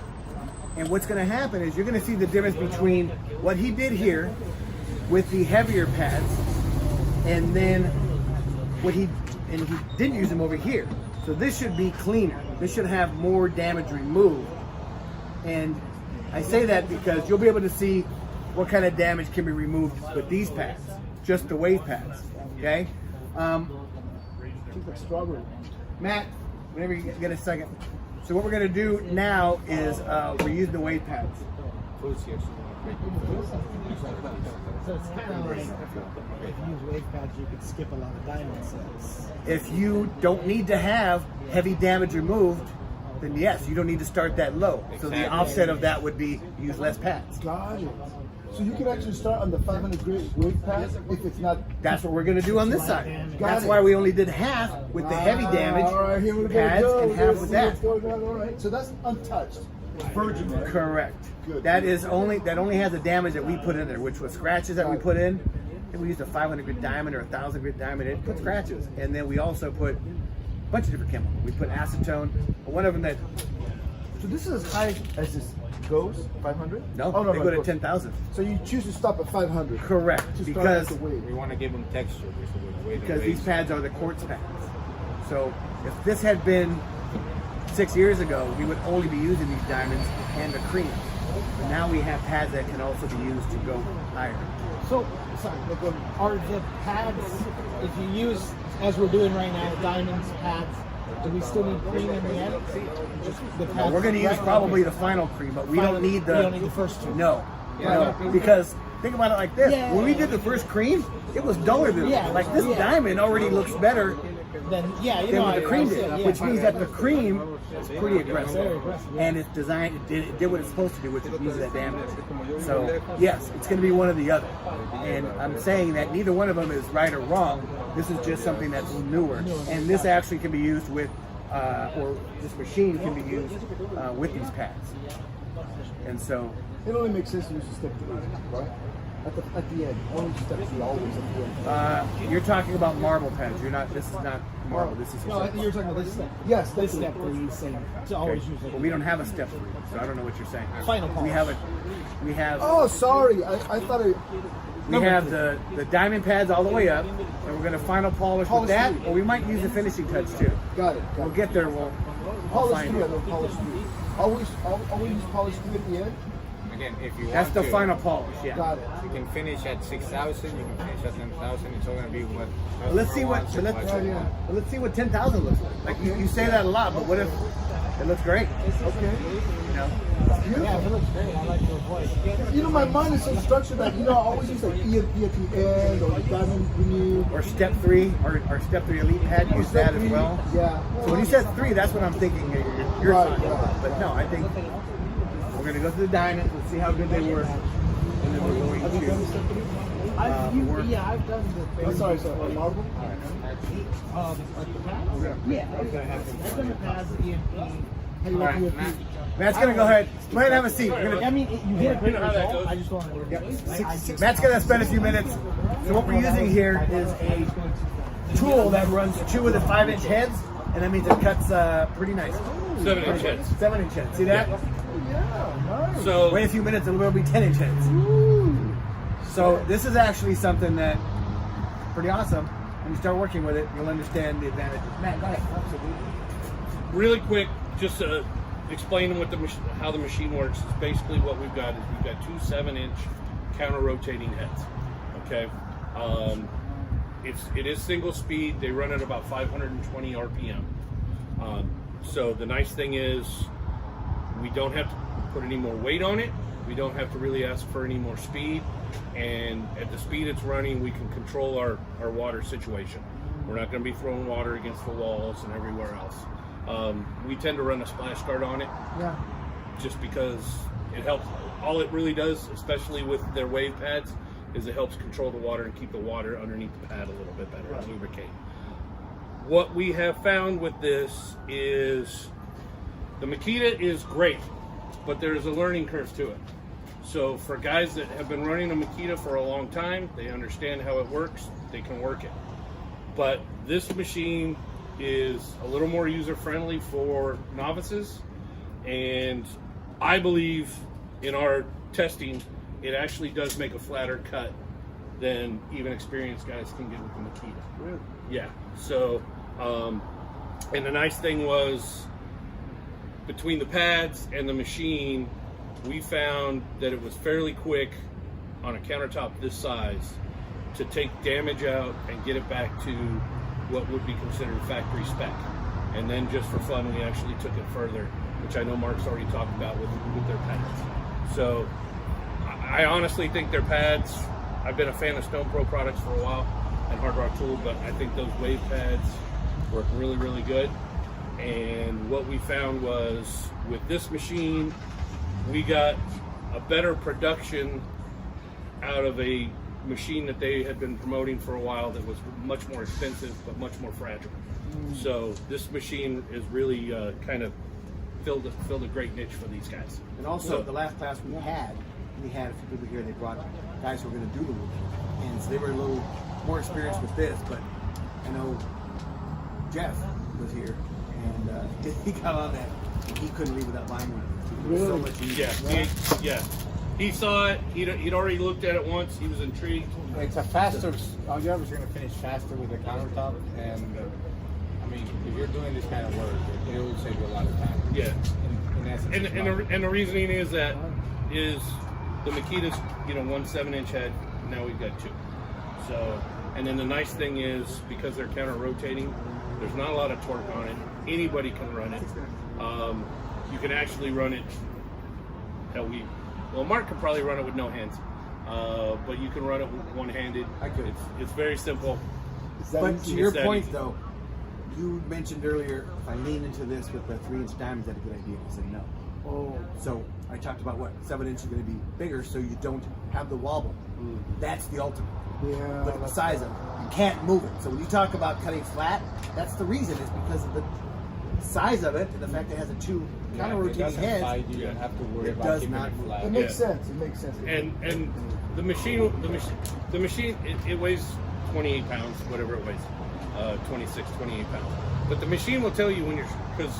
And what's going to happen is you're going to see the difference between what he did here with the heavier pads, and then he didn't use them over here. So this should be cleaner. This should have more damage removed. And I say that because you'll be able to see what kind of damage can be removed with these pads, just the wave pads. Okay. Tastes like strawberry. Matt, whenever you get a second. So what we're gonna do now is we're using the wave pads. So it's kind of like if you use wave pads, you could skip a lot of diamond cells. If you don't need to have heavy damage removed, then yes, you don't need to start that low. So the offset of that would be use less pads. Got it. So you can actually start on the 500 grit wave pad if it's not. That's what we're gonna do on this side. Got That's it. why we only did half with the heavy damage All right, here we pads go. and half with that. Let's go. All right. So that's untouched. Virgin. Right? Correct. Good. That only has the damage that we put in there, which was scratches that we put in. And we used a 500 grit diamond or a 1,000 grit diamond. It put scratches, and then we also put a bunch of different chemicals. We put acetone. One of them that So this is as high as this goes, 500? no, Oh, they go to of course. 10,000. So you choose to stop at 500. Correct, To start because with the wave. We want to give them texture because these pads are the quartz pads. So if this had been 6 years ago, we would only be using these diamonds and the cream. But now we have pads that can also be used to go higher. So, sorry, are the pads, if you use, as we're doing right now, diamonds, pads, do we still need cream in the end? Just the pads We're going to use probably the final cream, but we don't need the. We don't need the first two. No, no, because think about it like this: Yeah. when we did the first cream, it was duller than Yeah. like this Yeah. diamond already looks better Then, yeah, you than know, what the cream did, yeah. which means that the cream is pretty aggressive, Very aggressive, yeah. and it's designed. It did what it's supposed to do, which is use that damage. So yes, it's going to be one or the other, and I'm saying that neither one of them is right or wrong. This is just something that's newer, and this actually can be used with, or this machine can be used with these pads, and so. It only makes sense to use step 3, right? At the end. Only step 3 always at the end. You're talking about marble pads. You're not. This is not marble. This is. No, you're talking about this step. Yes, This that's step where he's saying to always use Well, it. we don't have a step 3, so I don't know what you're saying. Final We polish. have a. We have. Oh, sorry. I thought it. We have the diamond pads all the way up, and we're gonna final polish with Polish that, three. or we might use the finishing touch too. Got it. We'll Got it. get there. We'll Polish find 3 it. and then polish 3. Always use polish 3 at the end? Again, if you That's want the to, final polish. Yeah. Got it. You can finish at 6,000. You can finish at 10,000. It's all gonna be what. Let's see what. wants But and let's, what you yeah. want. but let's see what 10,000 looks like. Like you say that a lot, but what if it looks great? Okay. You know. Yeah, it looks great. I like your voice. You know, my mind is so structured that, I always use like EMP at the end or the diamond renew. Or step 3, or step 3 elite pad. Use that as well. Yeah. So when he says 3, that's what I'm thinking you're Right, talking about. right. But no, I think we're going to go through the diamonds. Let's see how good they work. And then we're going Have you done to. step 3? I've done the. I'm sorry, marble? Like the pads? Yeah. I've done the pads, the EMP. How you like EMP? Matt's gonna go ahead. Go ahead and have a seat. We're I gonna, mean, you get a great result. I just want to. Matt's gonna spend a few minutes. So what we're using here is a tool that runs 2 of the 5-inch heads, and that means it cuts pretty nice. 7-inch heads. 7-inch heads. See that? So Wait a few minutes, and it'll be 10-inch heads. So this is actually something that pretty awesome. When you start working with it, you'll understand the advantages. Matt, go ahead. Absolutely. Really quick, just to explain what how the machine works. Is basically what we've got is we've got 2 7-inch counter-rotating heads. Okay, it is single speed. They run at about 520 RPM. So the nice thing is we don't have to put any more weight on it. We don't have to really ask for any more speed. And at the speed it's running, we can control our water situation. We're not going to be throwing water against the walls and everywhere else. We tend to run a splash guard on it, just because it helps. All it really does, especially with their wave pads, is it helps control the water and keep the water underneath the pad a little bit better and lubricate. What we have found with this is the Makita is great, but there's a learning curve to it. So for guys that have been running a Makita for a long time, they understand how it works, they can work it. But this machine is a little more user-friendly for novices, and I believe in our testing, it actually does make a flatter cut than even experienced guys can get with the Makita. Really? Yeah. So, and the nice thing was, between the pads and the machine, we found that it was fairly quick on a countertop this size to take damage out and get it back to what would be considered factory spec. And then just for fun, we actually took it further, which I know Mark's already talked about with their pads. So I honestly think their pads, I've been a fan of Stone Pro products for a while and Hard Rock Tool, but I think those wave pads work really, really good. And what we found was with this machine, we got a better production out of a machine that they had been promoting for a while that was much more expensive but much more fragile. So this machine is really kind of filled a great niche for these guys. And also, the last class we had a few people here. They brought guys who were going to do the roofing, and so they were a little more experienced with this. But I know Jeff was here, and he got on that. And he couldn't leave without buying one. It was so much easier. Yeah, he saw it. He'd already looked at it once. He was intrigued. It's a faster. All you're going to finish faster with the countertop, and I mean, if you're doing this kind of work, it will save you a lot of time. Yeah. In essence, And the reasoning is that the Makita's 1 7-inch head. Now we've got 2. So, and then the nice thing is, because they're counter rotating, there's not a lot of torque on it. Anybody can run it. You can actually run it. Mark could probably run it with no hands, but you can run it one-handed. I could. It's very simple. But to your that point, easy. though, you mentioned earlier, if I lean into this with the 3-inch diamond, is that a good idea? I said no. Oh, So I talked about what 7-inch is going to be bigger, so you don't have the wobble. That's the ultimate. yeah. Look at the size of it. You can't move it. So when you talk about cutting flat, that's the reason. Is because of the size of it and the fact that it has a 2 counter-rotating heads. You don't have to worry It about does keeping not it move. flat. It makes sense. It makes sense. And the machine it weighs 28 pounds, whatever it weighs, 26, 28 pounds. But the machine will tell you when you're, because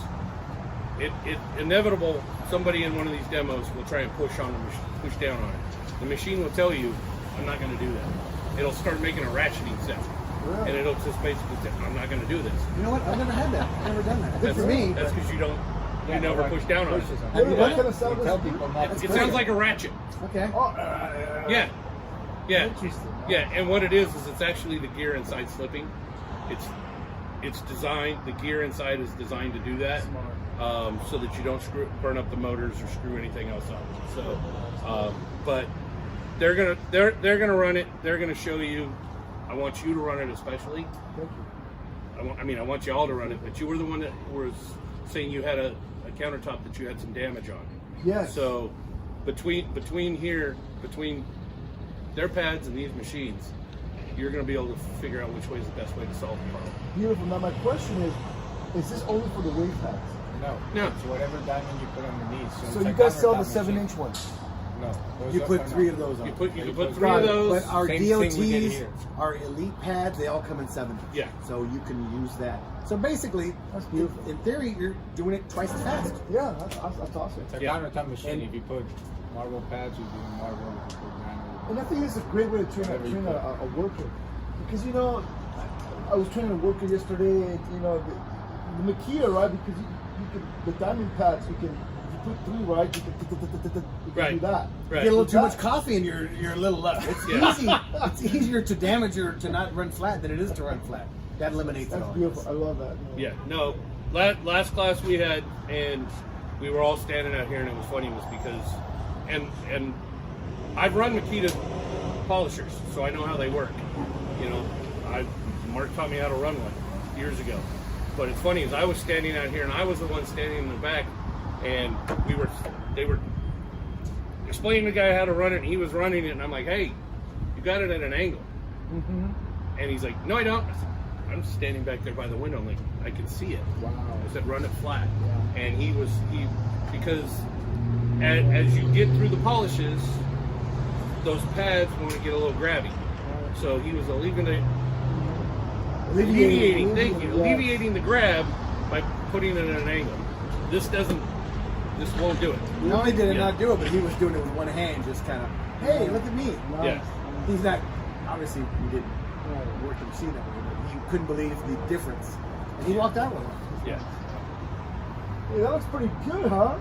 it inevitable, somebody in one of these demos will try and push down on it. The machine will tell you, I'm not going to do that. It'll start making a ratcheting sound. Really? And it'll just basically say, I'm not going to do this. You know what? I've never had that. I've never done that. Good That's for me. That's because you never push down on it. Have you What done kind it? of sound Tell is it? people not It to sounds like a ratchet. Okay. Yeah. Yeah. Interesting. Yeah, and what it is it's actually the gear inside slipping. It's designed. The gear inside is designed to do that, so that you don't burn up the motors or screw anything else up. So, but they're gonna run it. They're gonna show you. I want you to run it especially. Thank you. I want you all to run it. But you were the one that was saying you had a countertop that you had some damage on. Yes. So between their pads and these machines, you're going to be able to figure out which way is the best way to solve the problem. Beautiful. Now my question is this only for the wave pads? No. It's whatever diamond you put underneath. So it's you a guys sell the countertop machine. 7-inch ones? No. those You are- put are 3 not. of those on. You can put 3 Got of it. those. But our Same thing we did DOTs, here. our elite pads, they all come in 7. Yeah. So you can use that. So basically, That's beautiful. in theory, you're doing it twice as fast. Yeah, that's awesome. It's a Yeah. countertop machine. And- If you put marble pads, you do marble. If you put granite. And I think it's a great way to train a worker. Because, I was training a worker yesterday, and, the Makita, right? Because you can, the diamond pads, if you put 3, right? You can Right. do that. Right. Get a little too much coffee and you're a little left. It's Yeah. easy. It's easier to damage or to not run flat than it is to run flat. That eliminates it That's all. beautiful. I love that. Yeah, no. Last class we had, and we were all standing out here, and it was funny, was because, and I've run Makita polishers, so I know how they work. Mark taught me how to run one years ago. But it's funny, is I was standing out here, and I was the one standing in the back, and they were explaining to the guy how to run it, and he was running it, and I'm like, hey, you got it at an angle. Mm-hmm. And he's like, no, I don't. I said, I'm standing back there by the window, I'm like, I can see it. Wow. I said, run it flat. Yeah. And because as you get through the polishes, those pads want to get a little grabby. So he was alleviating the grab by putting it at an angle. This won't do it. Not only did it Yeah. not do it, but he was doing it with one hand, just kind of, hey, look at me. Yeah. He's not, obviously, he didn't work the machine that way, but he couldn't believe the difference. And he walked out with it. Yeah. Hey, that looks pretty good, huh?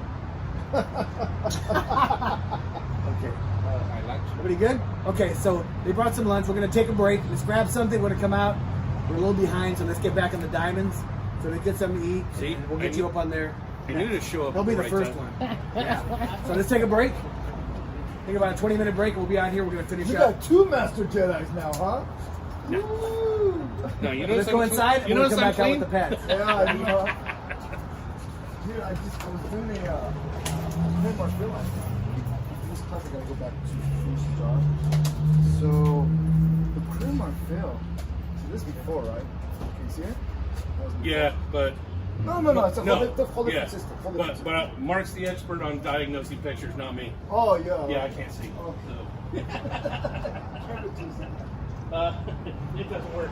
Okay. I like you. Everybody good? Okay, so they brought some lunch. We're going to take a break. Let's grab something. We're going to come out. We're a little behind, so let's get back on the diamonds. So let's get something to eat. See, and we'll I get knew- you up on there. I knew to show up. He'll be at the right first time. one. Yeah. So let's take a break. Take about a 20-minute break. We'll be out here. We're going to finish You up. got 2 Master Jedis now, huh? No. Woo! No, you know Let's go inside and You we'll know come back out with the pads. Yeah, I know. Dude, I was doing a Neymar film last night. This class I gotta go back to finish the job. So the Cremar fill. So this before, right? Can you see it? That was before. Yeah, but No. It's a whole, no. whole Yeah. different system. Whole But different system. but Mark's the expert on diagnosing pictures, not me. Oh yeah. Yeah, I can't see. Okay. So. It doesn't work.